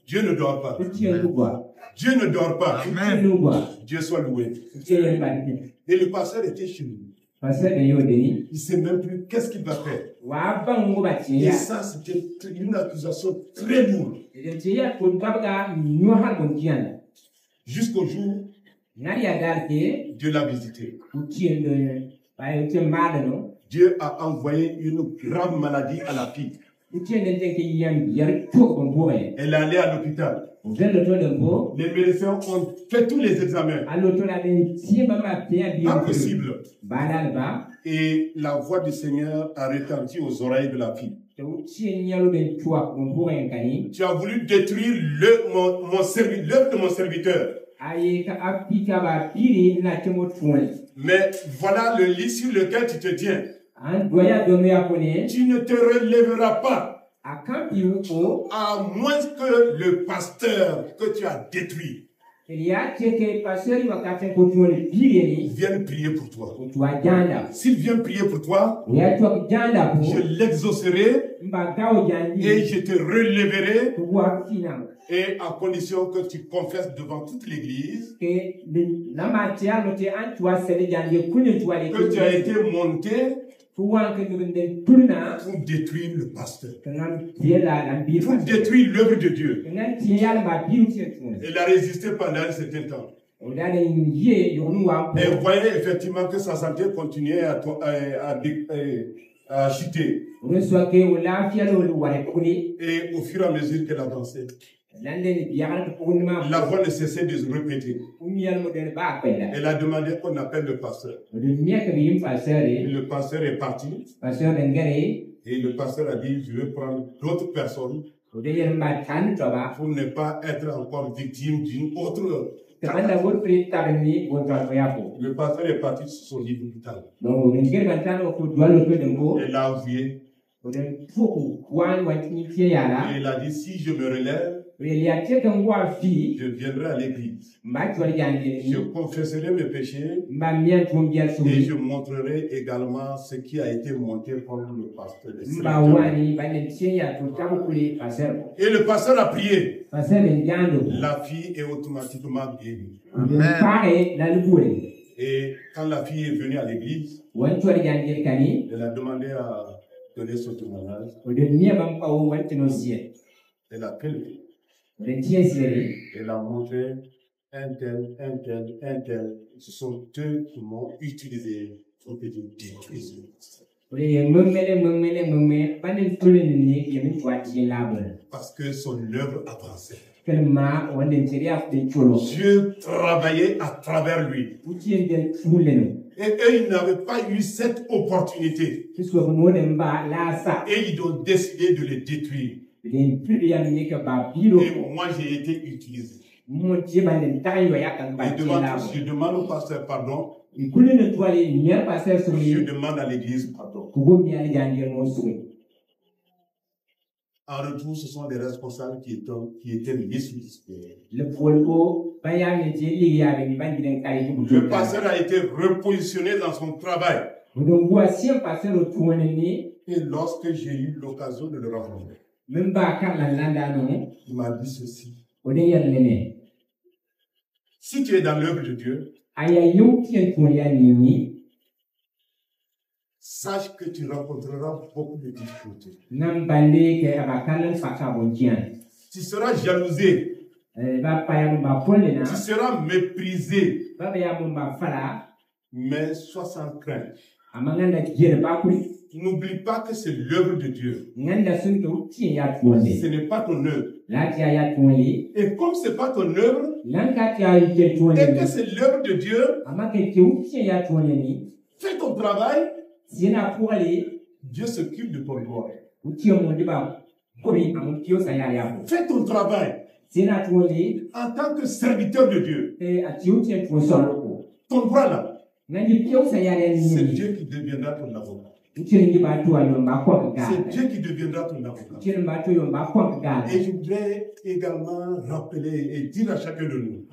Speaker 6: Dieu ne dort pas. Dieu ne dort pas. Dieu soit loué. Et le pasteur était chez nous. Il ne sait même plus qu'est-ce qu'il va faire. Et ça, c'était une accusation très lourde. Jusqu'au jour, Dieu l'a visité. Dieu a envoyé une grave maladie à la fille. Elle est allée à l'hôpital. Les médecins ont fait tous les examens. Impossible. Et la voix du Seigneur a retenti aux oreilles de la fille. Tu as voulu détruire l'œuvre de mon serviteur. Mais voilà le lit sur lequel tu te tiens. Tu ne te relèveras pas. À moins que le pasteur que tu as détruit vienne prier pour toi. S'il vient prier pour toi, je l'exaucerai et je te relèverai, et à condition que tu confesses devant toute l'église que tu as été monté pour détruire le pasteur, pour détruire l'œuvre de Dieu. Il a résisté pendant un certain temps. Et vous voyez effectivement que sa santé continuait à chuter. Et au fur et à mesure qu'elle avançait, la voix ne cessait de se répéter. Elle a demandé qu'on appelle le pasteur. Le pasteur est parti. Et le pasteur a dit, je vais prendre d'autres personnes pour ne pas être encore victime d'une autre. Le pasteur est parti sur son lit d'hôpital. Elle l'a avoué. Et il a dit, si je me relève, je viendrai à l'église. Je confesserai mes péchés et je montrerai également ce qui a été monté par le pasteur. Et le pasteur a prié. La fille est automatiquement guérie. Et quand la fille est venue à l'église, elle a demandé à donner son témoignage. Elle a fait le film. Elle a montré un tel. Ce sont eux qui m'ont utilisé pour que je détruise. Parce que son œuvre avançait. Dieu travaillait à travers lui. Et eux, ils n'avaient pas eu cette opportunité. Et ils ont décidé de les détruire. Et moi, j'ai été utilisé. Je demande au pasteur pardon. Je demande à l'église pardon. En retour, ce sont des responsables qui étaient liés sur discipline. Le pasteur a été repositionné dans son travail. Et lorsque j'ai eu l'occasion de le rencontrer, il m'a dit ceci. Si tu es dans l'œuvre de Dieu, sache que tu rencontreras beaucoup de difficultés. Tu seras jalousé. Tu seras méprisé. Mais sois sans crainte. N'oublie pas que c'est l'œuvre de Dieu. Ce n'est pas ton œuvre. Et comme ce n'est pas ton œuvre, et que c'est l'œuvre de Dieu, fais ton travail. Dieu s'occupe de ton gloire. Fais ton travail en tant que serviteur de Dieu. Ton droit là, c'est Dieu qui deviendra ton avocat. C'est Dieu qui deviendra ton avocat. Et je voudrais également rappeler et dire à chacun de nous,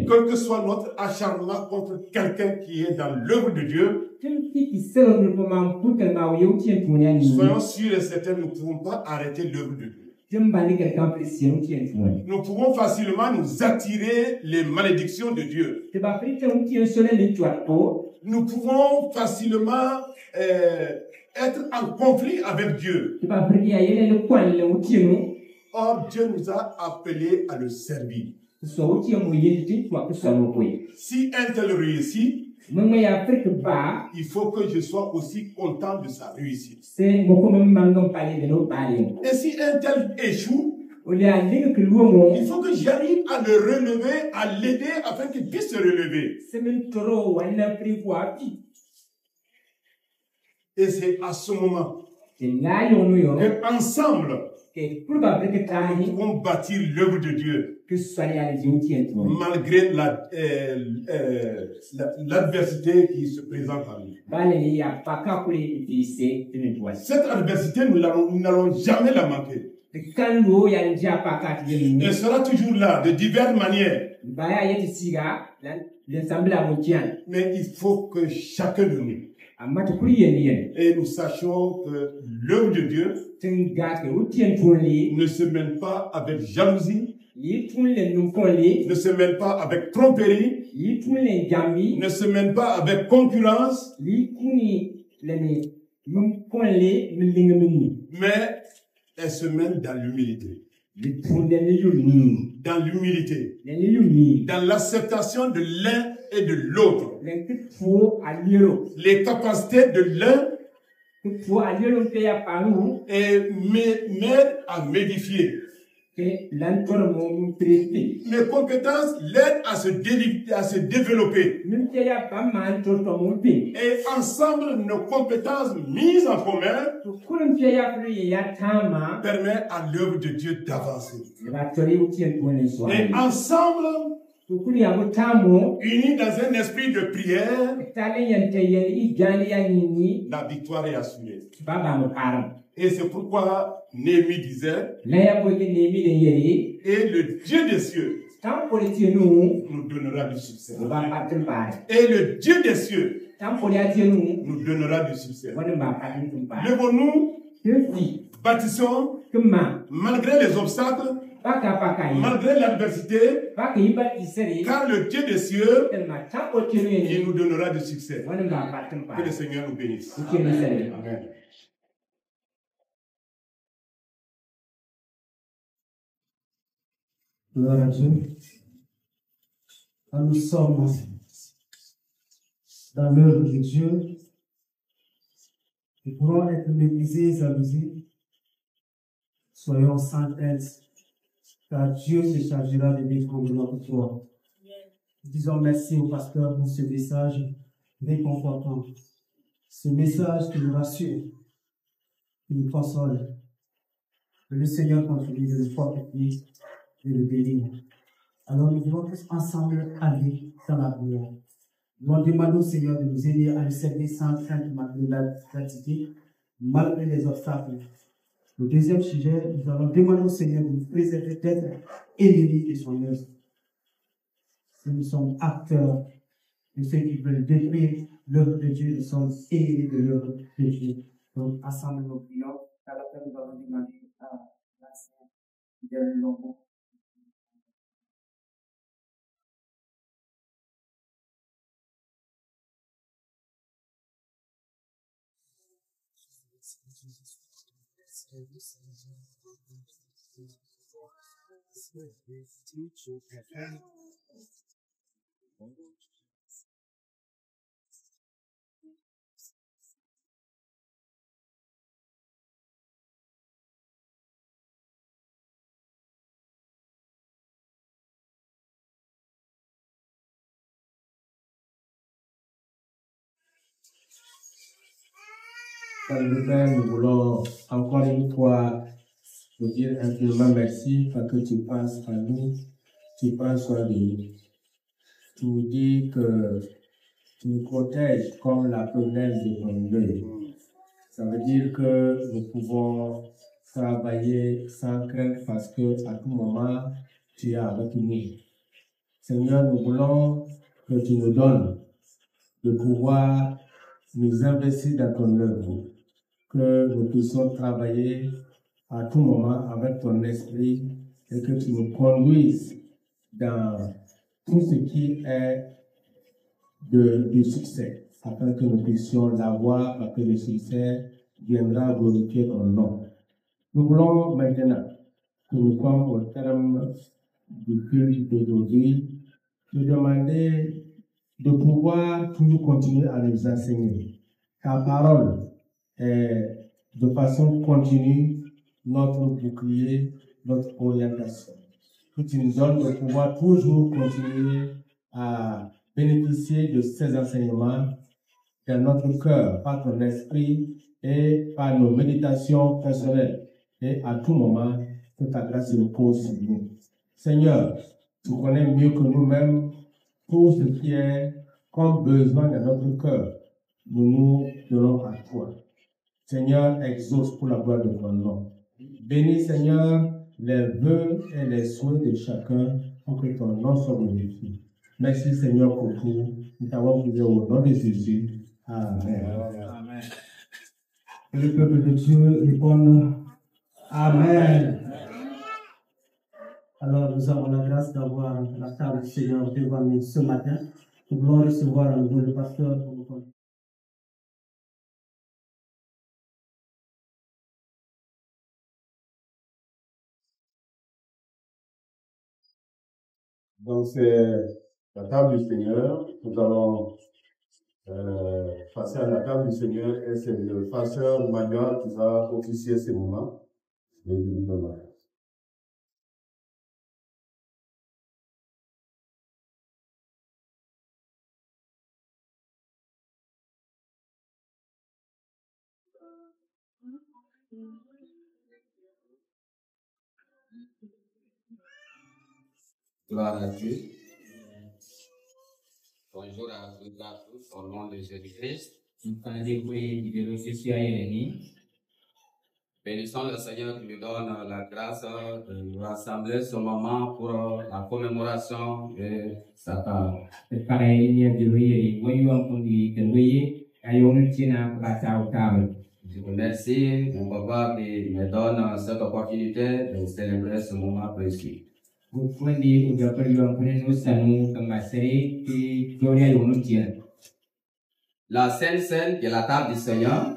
Speaker 6: quel que soit notre acharnement contre quelqu'un qui est dans l'œuvre de Dieu, soyons sûrs et certains, nous ne pouvons pas arrêter l'œuvre de Dieu. Nous pouvons facilement nous attirer les malédictions de Dieu. Nous pouvons facilement être en conflit avec Dieu. Or, Dieu nous a appelés à le servir. Si un tel réussit, il faut que je sois aussi content de sa réussite. Et si un tel échoue, il faut que j'arrive à le relever, à l'aider afin qu'il puisse se relever. Et c'est à ce moment qu'ensemble, nous pouvons bâtir l'œuvre de Dieu. Malgré l'adversité qui se présente à nous. Cette adversité, nous n'allons jamais la manquer. Elle sera toujours là, de diverses manières. Mais il faut que chacun de nous, et nous sachions que l'œuvre de Dieu ne se mêle pas avec jalousie, ne se mêle pas avec tromperie, ne se mêle pas avec concurrence, mais elle se mêle dans l'humilité. Dans l'humilité. Dans l'acceptation de l'un et de l'autre. Les capacités de l'un et m'aide à m'édifier. Mes compétences l'aident à se développer. Et ensemble, nos compétences mises en commun permettent à l'œuvre de Dieu d'avancer. Et ensemble, unis dans un esprit de prière, la victoire est assurée. Et c'est pourquoi Néhémie disait, et le Dieu des cieux nous donnera du succès. Et le Dieu des cieux nous donnera du succès. Levons-nous, bâtissons, malgré les obstacles, malgré l'adversité, car le Dieu des cieux, il nous donnera du succès. Que le Seigneur nous bénisse. Amen.
Speaker 2: Gloire à Dieu. Quand nous sommes dans l'œuvre de Dieu, nous pourrons être méprisés et abusés. Soyons sans crainte, car Dieu se chargera de défendre notre foi. Disons merci au pasteur pour ce message réconfortant. Ce message qui nous rassure, qui nous console. Que le Seigneur continue de le fortifier et le bénir. Alors nous devons tous ensemble aller dans la prière. Nous demandons au Seigneur de nous aider à le servir sans crainte malgré l'adversité, malgré les obstacles. Le deuxième sujet, nous allons demander au Seigneur de nous préserver d'être ennemis de son œuvre. Si nous sommes acteurs de ceux qui veulent détruire l'œuvre de Dieu, nous sommes ennemis de l'œuvre de Dieu. Donc, ensemble, nous prions. À la fin, nous allons demander à la Seigneur de l'homme.
Speaker 5: Père, nous voulons encore une fois te dire infiniment merci parce que tu penses à nous, tu penses à nous. Tu dis que
Speaker 7: Tu nous protèges comme la prunelle de ton œil. Ça veut dire que nous pouvons travailler sans crainte parce que à tout moment, tu es avec nous. Seigneur, nous voulons que tu nous donnes de pouvoir nous investir dans ton œuvre, que nous puissions travailler à tout moment avec ton esprit et que tu nous conduises dans tout ce qui est du succès, afin que nous puissions l'avoir, parce que le succès viendra glorifier ton nom. Nous voulons maintenant que nous sommes au terme du culte d'aujourd'hui, te demander de pouvoir toujours continuer à nous enseigner. Ta parole est de façon continue notre bouclier, notre orientation. Que tu nous donnes de pouvoir toujours continuer à bénéficier de ces enseignements dans notre cœur, par ton esprit et par nos méditations personnelles. Et à tout moment, que ta grâce repose sur nous. Seigneur, tu connais mieux que nous-mêmes tout ce qui est comme besoin dans notre cœur. Nous nous donnons à toi. Seigneur, exauce pour la gloire de ton nom. Bénis, Seigneur, les vœux et les souhaits de chacun pour que ton nom soit glorifié. Merci, Seigneur, pour tout. Nous t'avons prié au nom de Jésus. Amen.
Speaker 2: Amen. Que le peuple de Dieu réponde Amen. Alors, nous avons la grâce d'avoir la table du Seigneur devant nous ce matin. Nous voulons recevoir à nouveau le pasteur pour nous conduire.
Speaker 8: Donc, c'est la table du Seigneur. Nous allons passer à la table du Seigneur et c'est le pasteur Manuel qui va officier ces moments.
Speaker 9: Gloire à Dieu. Bonjour à tous et à tous, au nom de Jésus-Christ. Bénissons le Seigneur qui nous donne la grâce de nous rassembler ce moment pour la commémoration de sa parole. Je vous remercie, mon papa, qui me donne cette opportunité de célébrer ce moment précieux. La Sainte Seine qui est la table du Seigneur,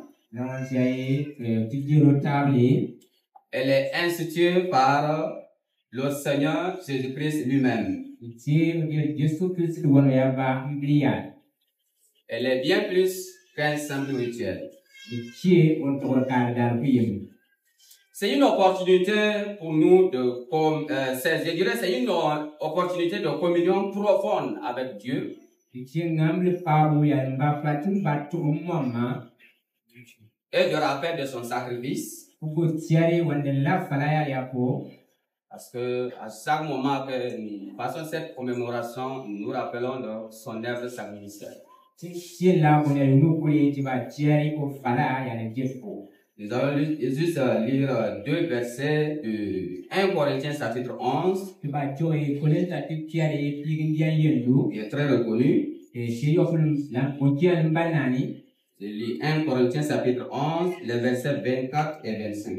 Speaker 9: elle est instituée par le Seigneur Jésus-Christ lui-même. Elle est bien plus qu'un simple rituel. C'est une opportunité pour nous de, je dirais, c'est une opportunité de communion profonde avec Dieu. Et de rappel de son sacrifice. Parce que à chaque moment que nous faisons cette commémoration, nous rappelons de son œuvre sacrificielle. Nous allons juste lire deux versets de 1 Corinthiens chapitre 11. Il est très reconnu. Je lis 1 Corinthiens chapitre 11, les versets 24 et 25.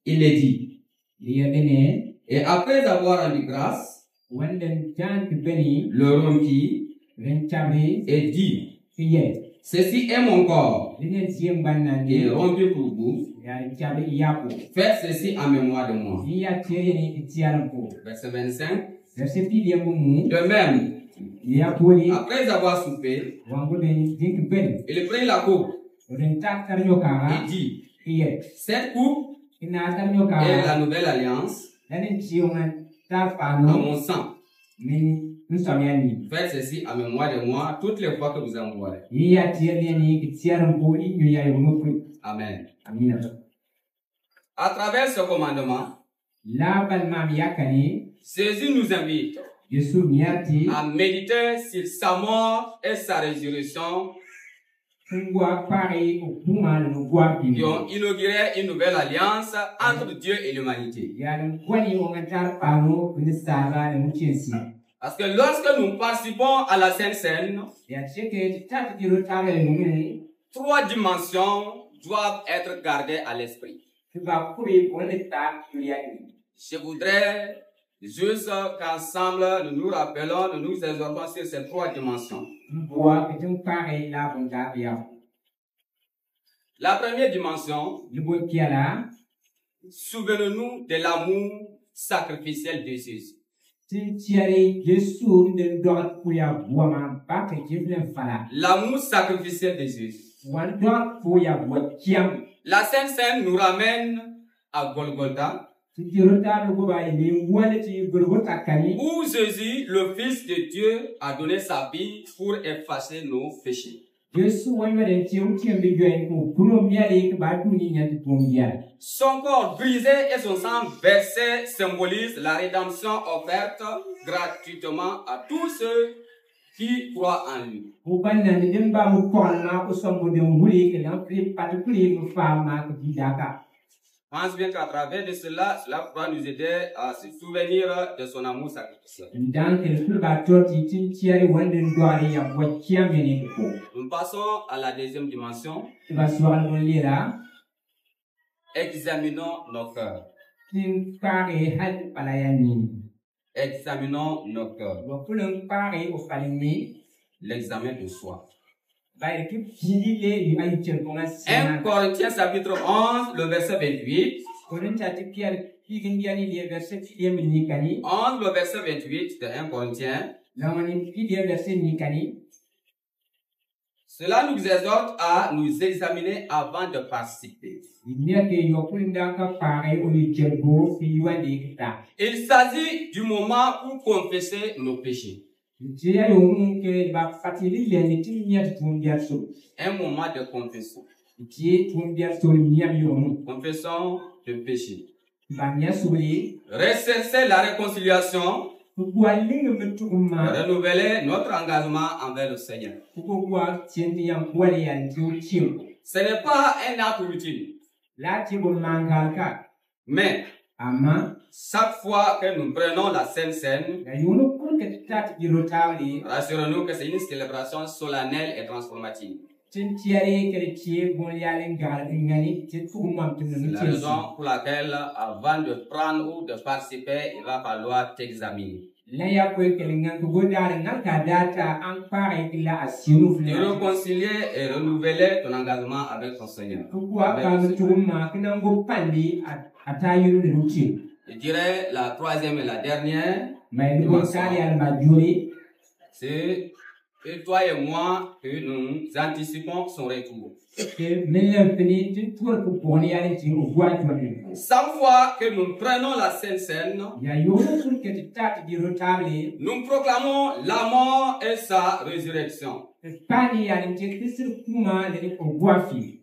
Speaker 9: Il est dit. Et après avoir rendu grâce, le rompit et dit, ceci est mon corps, qui est rompu pour vous. Faites ceci en mémoire de moi. Verset 25. De même, après avoir soupé, il prit la coupe et dit, cette coupe est la nouvelle alliance dans mon sang. Faites ceci en mémoire de moi toutes les fois que vous en boirez. Amen. À travers ce commandement, Jésus nous invite à méditer sur sa mort et sa résurrection, qui ont inauguré une nouvelle alliance entre Dieu et l'humanité. Parce que lorsque nous participons à la Sainte Seine, 3 dimensions doivent être gardées à l'esprit. Je voudrais juste qu'ensemble nous nous rappelons, nous nous exhortons sur ces 3 dimensions. La première dimension, souvenons-nous de l'amour sacrificiel de Jésus. L'amour sacrificiel de Jésus. La Sainte Seine nous ramène à Golgotha, où Jésus, le Fils de Dieu, a donné sa vie pour effacer nos péchés. Son corps brisé et son sang versé symbolisent la rédemption offerte gratuitement à tous ceux qui croient en lui. Pense bien qu'à travers de cela, cela pourra nous aider à se souvenir de son amour sacrificiel. Nous passons à la deuxième dimension. Examinons nos cœurs. Examinons nos cœurs. L'examen de soi. 1 Corinthiens chapitre 11, le verset 28. 11, le verset 28 de 1 Corinthiens. Cela nous exhorte à nous examiner avant de participer. Il s'agit du moment où confesser nos péchés. Un moment de confession. Confessons le péché. Rechercher la réconciliation. Renouveler notre engagement envers le Seigneur. Ce n'est pas un acte routine. Mais chaque fois que nous prenons la Sainte Seine, rassurons-nous que c'est une célébration solennelle et transformative. C'est la raison pour laquelle, avant de prendre ou de participer, il va falloir t'examiner. De réconcilier et renouveler ton engagement avec ton Seigneur. Je dirais la troisième et la dernière. C'est que toi et moi, que nous anticipons son retour. Chaque fois que nous prenons la Sainte Seine, nous proclamons la mort et sa résurrection. Et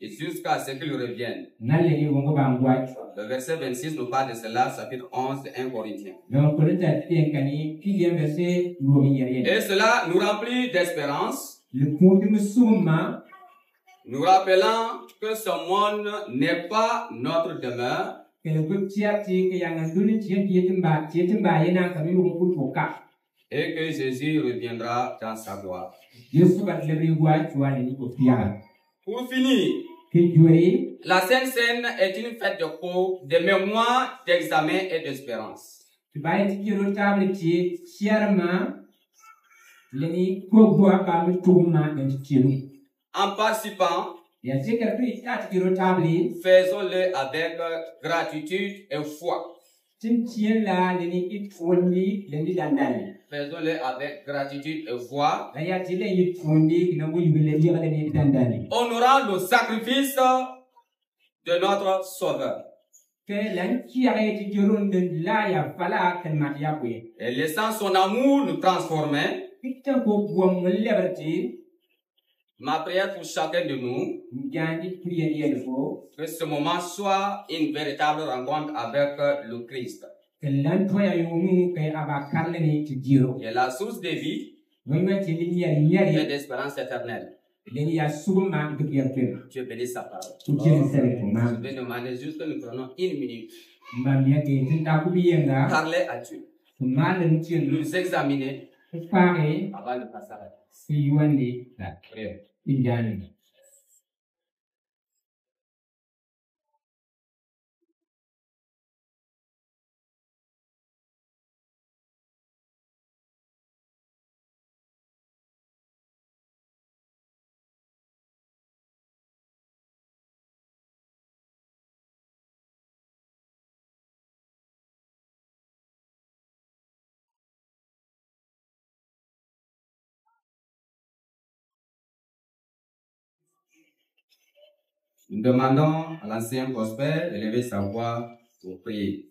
Speaker 9: jusqu'à ce qu'il revienne. Le verset 26 nous parle de cela, chapitre 11 de 1 Corinthiens. Et cela nous remplit d'espérance. Nous rappelant que ce monde n'est pas notre demeure. Et que Jésus reviendra dans sa gloire. Pour finir, la Sainte Seine est une fête de mémoire, d'examen et d'espérance. En participant, faisons-le avec gratitude et foi. Faisons-le avec gratitude et foi. Honorant le sacrifice de notre Sauveur. Et laissant son amour nous transformer. Ma prière pour chacun de nous, que ce moment soit une véritable rencontre avec le Christ. Et la source de vie et d'espérance éternelle. Dieu bénisse sa parole. Je vais demander juste que nous prenons une minute. Parler à Dieu. Nous examiner avant de passer à la prière. Nous demandons à l'ancien prospère d'élever sa voix pour prier.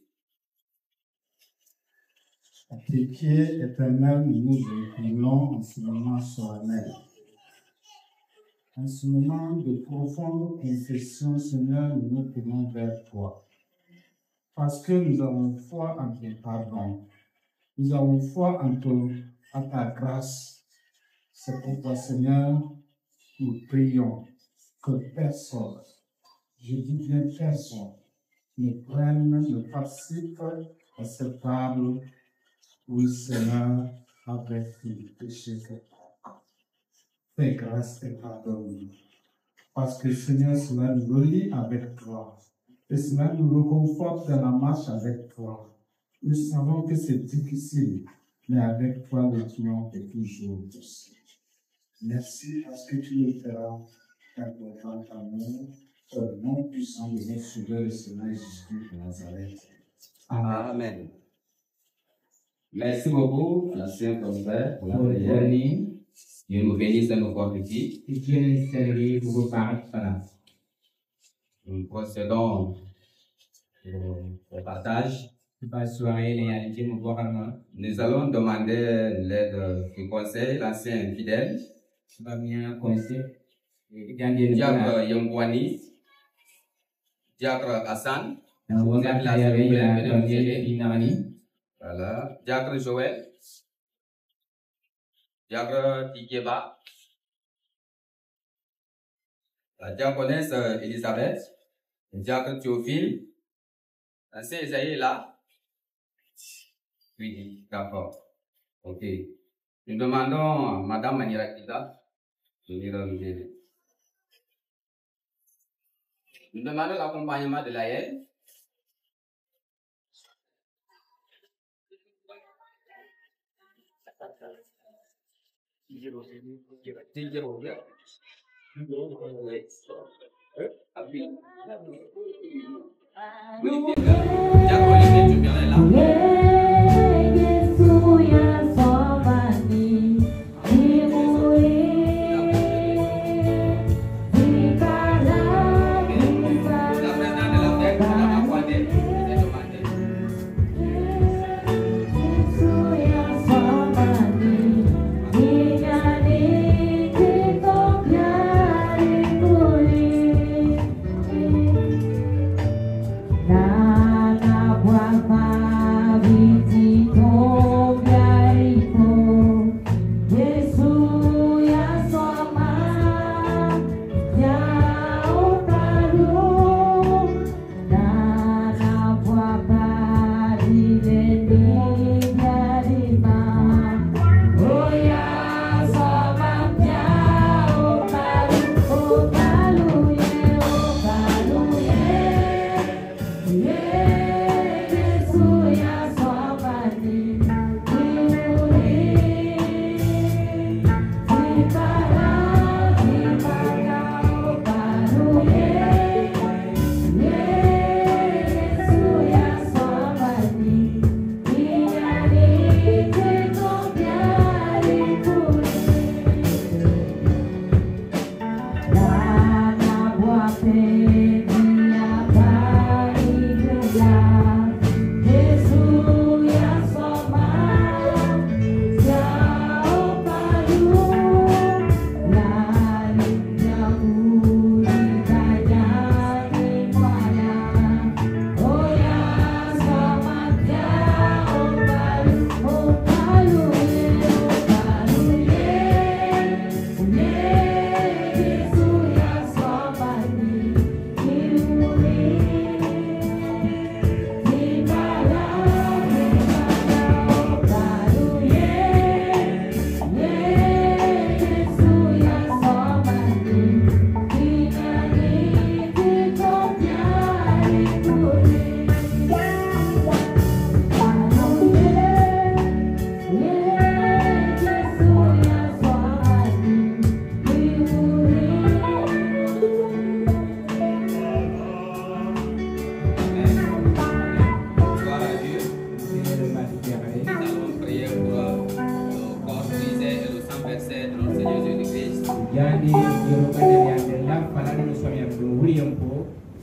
Speaker 10: À tes pieds, éternel, nous nous inclinons en ce moment solennel. En ce moment de profonde confession, Seigneur, nous nous tournons vers toi. Parce que nous avons foi en ton pardon. Nous avons foi en ta grâce. C'est pourquoi, Seigneur, nous prions que personne, je dis bien personne, ne prenne, ne participe à cette table où le Seigneur avec le péché fait. Fais grâce et pardonne. Parce que Seigneur, cela nous relie avec toi. Et cela nous reconforte dans la marche avec toi. Nous savons que c'est difficile, mais avec toi, le triomphe est toujours possible. Merci parce que tu le feras. Important amour, au nom puissant de notre Sauveur le Seigneur Jésus de Nazareth.
Speaker 9: Amen. Merci beaucoup, l'ancien prospère, pour la prière. Dieu nous bénisse de nos prophéties. Nous procédons au partage. Nous allons demander l'aide du conseil, l'ancien fidèle. Diacre Yongwani, Diacre Hassan, voilà, Diacre Joël, Diacre Tikeba, la diaconesse Elisabeth, Diacre Théophile, l'ancien Isaïe est là. Oui, d'accord. Ok. Nous demandons à Madame Manirakita de venir nous aider. Nous demandons l'accompagnement de l'AEL.
Speaker 1: Na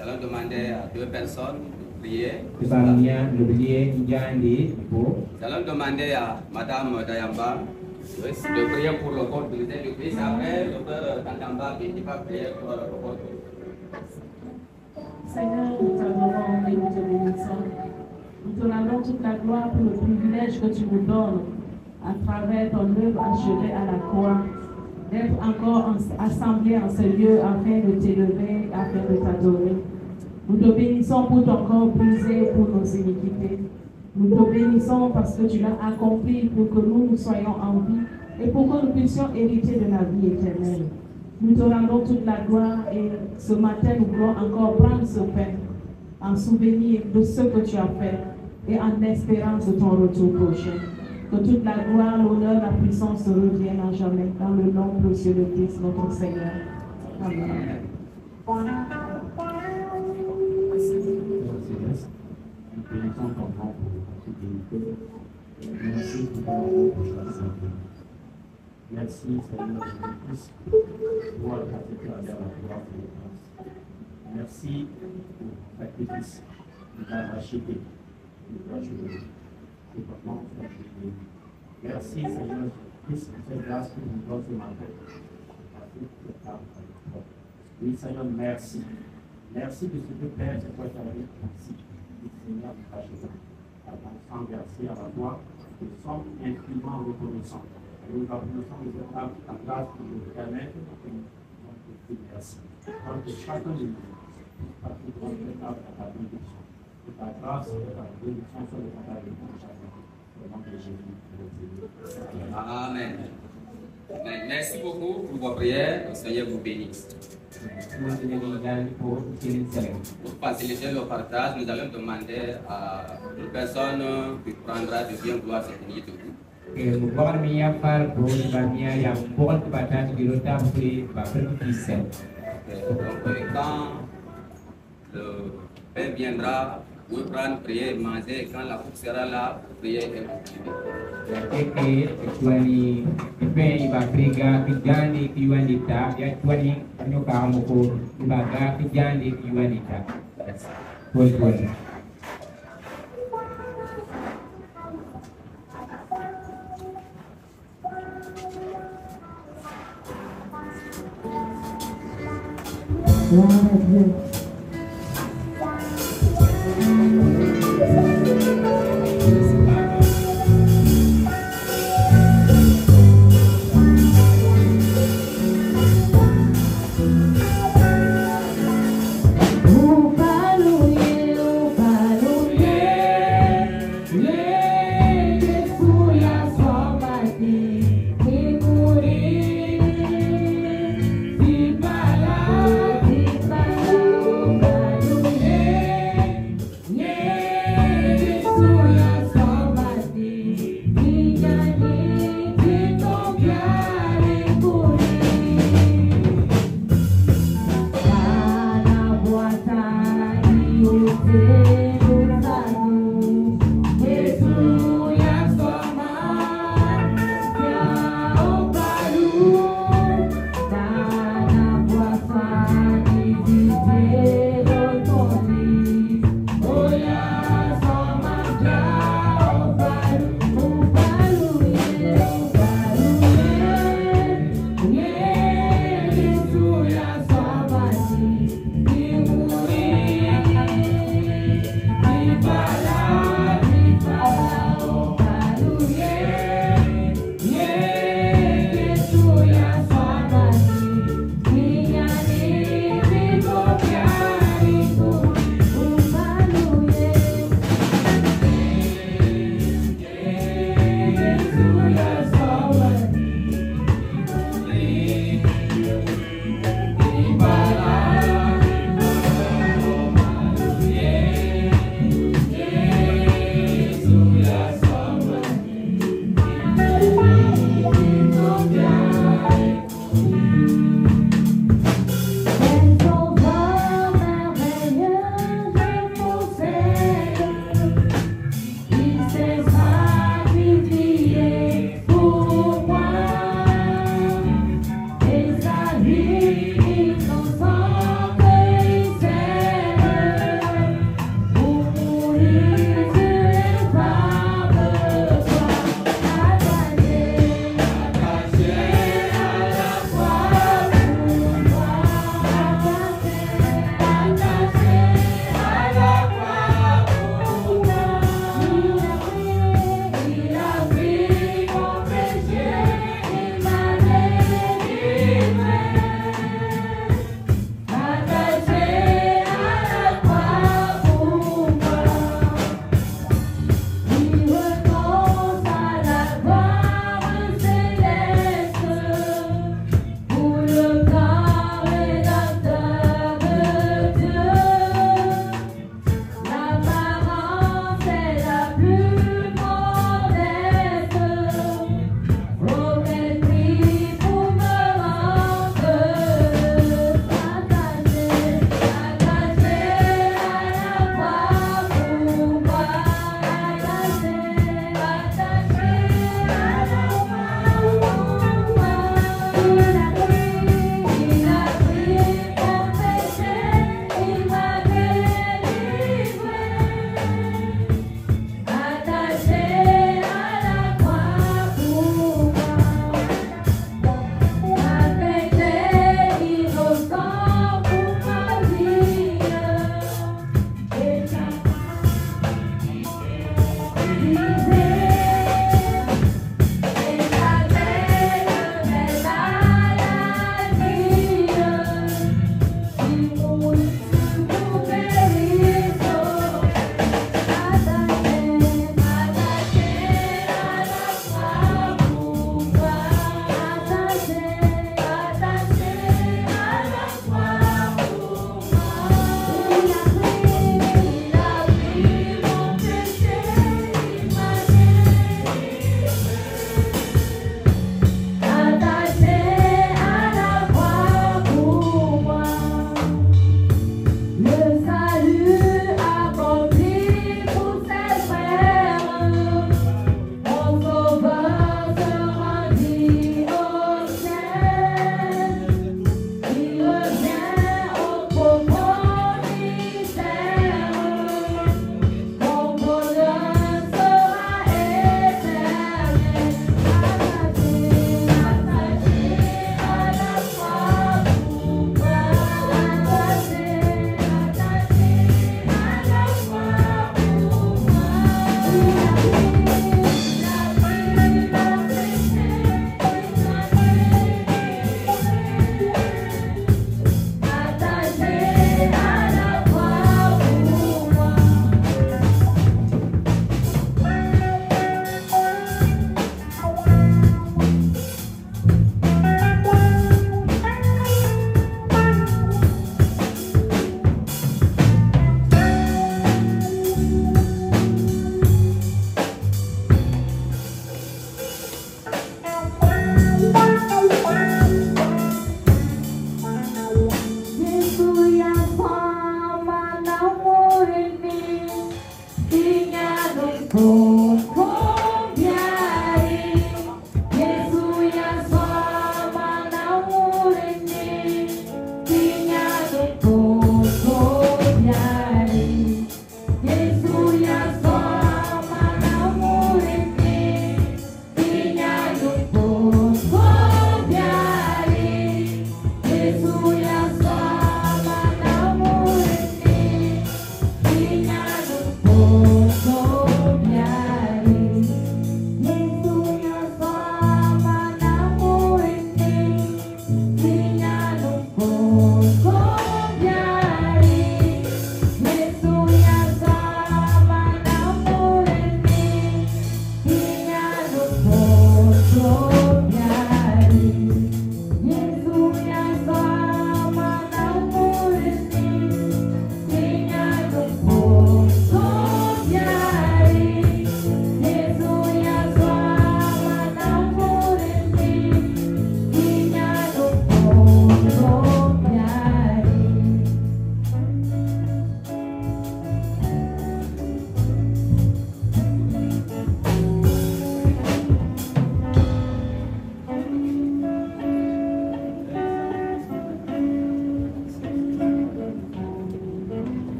Speaker 9: allons demander à 2 personnes de prier. Nous allons demander à Madame Dayamba de prier pour le corps brisé du Christ. Après, le frère Dayamba qui va prier pour le corps brisé.
Speaker 1: Seigneur, nous t'adorons et nous te bénissons. Nous te rendons toute la gloire pour le privilège que tu nous donnes à travers ton œuvre achevée à la croix, d'être encore assemblés en ce lieu afin de t'élever, afin de t'adorer. Nous te bénissons pour ton corps brisé pour nos iniquités. Nous te bénissons parce que tu l'as accompli pour que nous soyons en vie et pour que nous puissions hériter de la vie éternelle. Nous te rendons toute la gloire et ce matin nous voulons encore prendre ce pain en souvenir de ce que tu as fait et en espérance de ton retour prochain. Que toute la gloire, l'honneur, la puissance se reviennent à jamais dans le nom précieux de Christ, notre Seigneur. Amen.
Speaker 10: Merci Seigneur Jésus-Christ pour la sacrifice à la gloire de France. Merci pour le sacrifice de la racheté. Merci Seigneur Jésus-Christ pour cette grâce que nous donne ce matin. Oui Seigneur, merci. Merci de ce que Père, c'est toi qui as dit. Merci. Seigneur, nous rachetons. Avant de s'enverser à la gloire, nous sommes infiniment reconnaissants. Nous reconnaissons de cette âme, ta grâce pour nous permettre de nous merci. Donc, chacun de nous, par toute cette âme, ta bénédiction, que ta grâce et ta bénédiction soient de ta bénédiction chacun. Au nom de Jésus.
Speaker 9: Amen. Merci beaucoup pour vos prières. Le Seigneur vous bénisse. Pour faciliter le partage, nous allons demander à une personne qui prendra de bien vouloir se tenir debout. Donc, quand le pain viendra, vous prendre, prier, manger, et quand la coupe sera là, prier et continuer.
Speaker 1: Bye.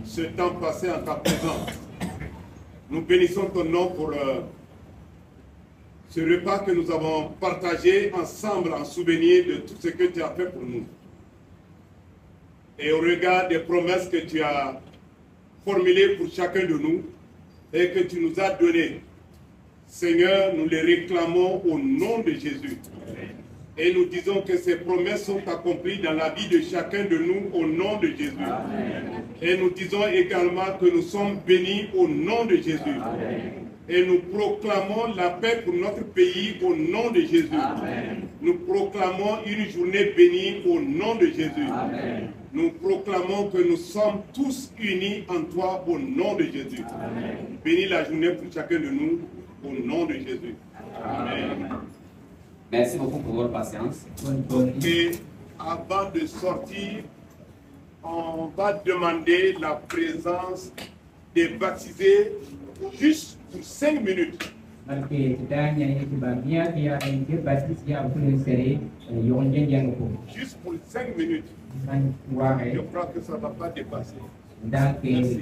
Speaker 6: Ce temps passé en ta présence. Nous bénissons ton nom pour ce repas que nous avons partagé ensemble en souvenir de tout ce que tu as fait pour nous. Et au regard des promesses que tu as formulées pour chacun de nous et que tu nous as données, Seigneur, nous les réclamons au nom de Jésus. Et nous disons que ces promesses sont accomplies dans la vie de chacun de nous au nom de Jésus. Amen. Et nous disons également que nous sommes bénis au nom de Jésus. Amen. Et nous proclamons la paix pour notre pays au nom de Jésus. Amen. Nous proclamons une journée bénie au nom de Jésus. Amen. Nous proclamons que nous sommes tous unis en toi au nom de Jésus. Amen. Bénis la journée pour chacun de nous au nom de Jésus. Amen.
Speaker 9: Merci beaucoup pour votre patience.
Speaker 6: Et avant de sortir, on va demander la présence des baptisés juste pour 5 minutes. Juste pour 5 minutes. Je crois que ça ne va pas dépasser. Merci.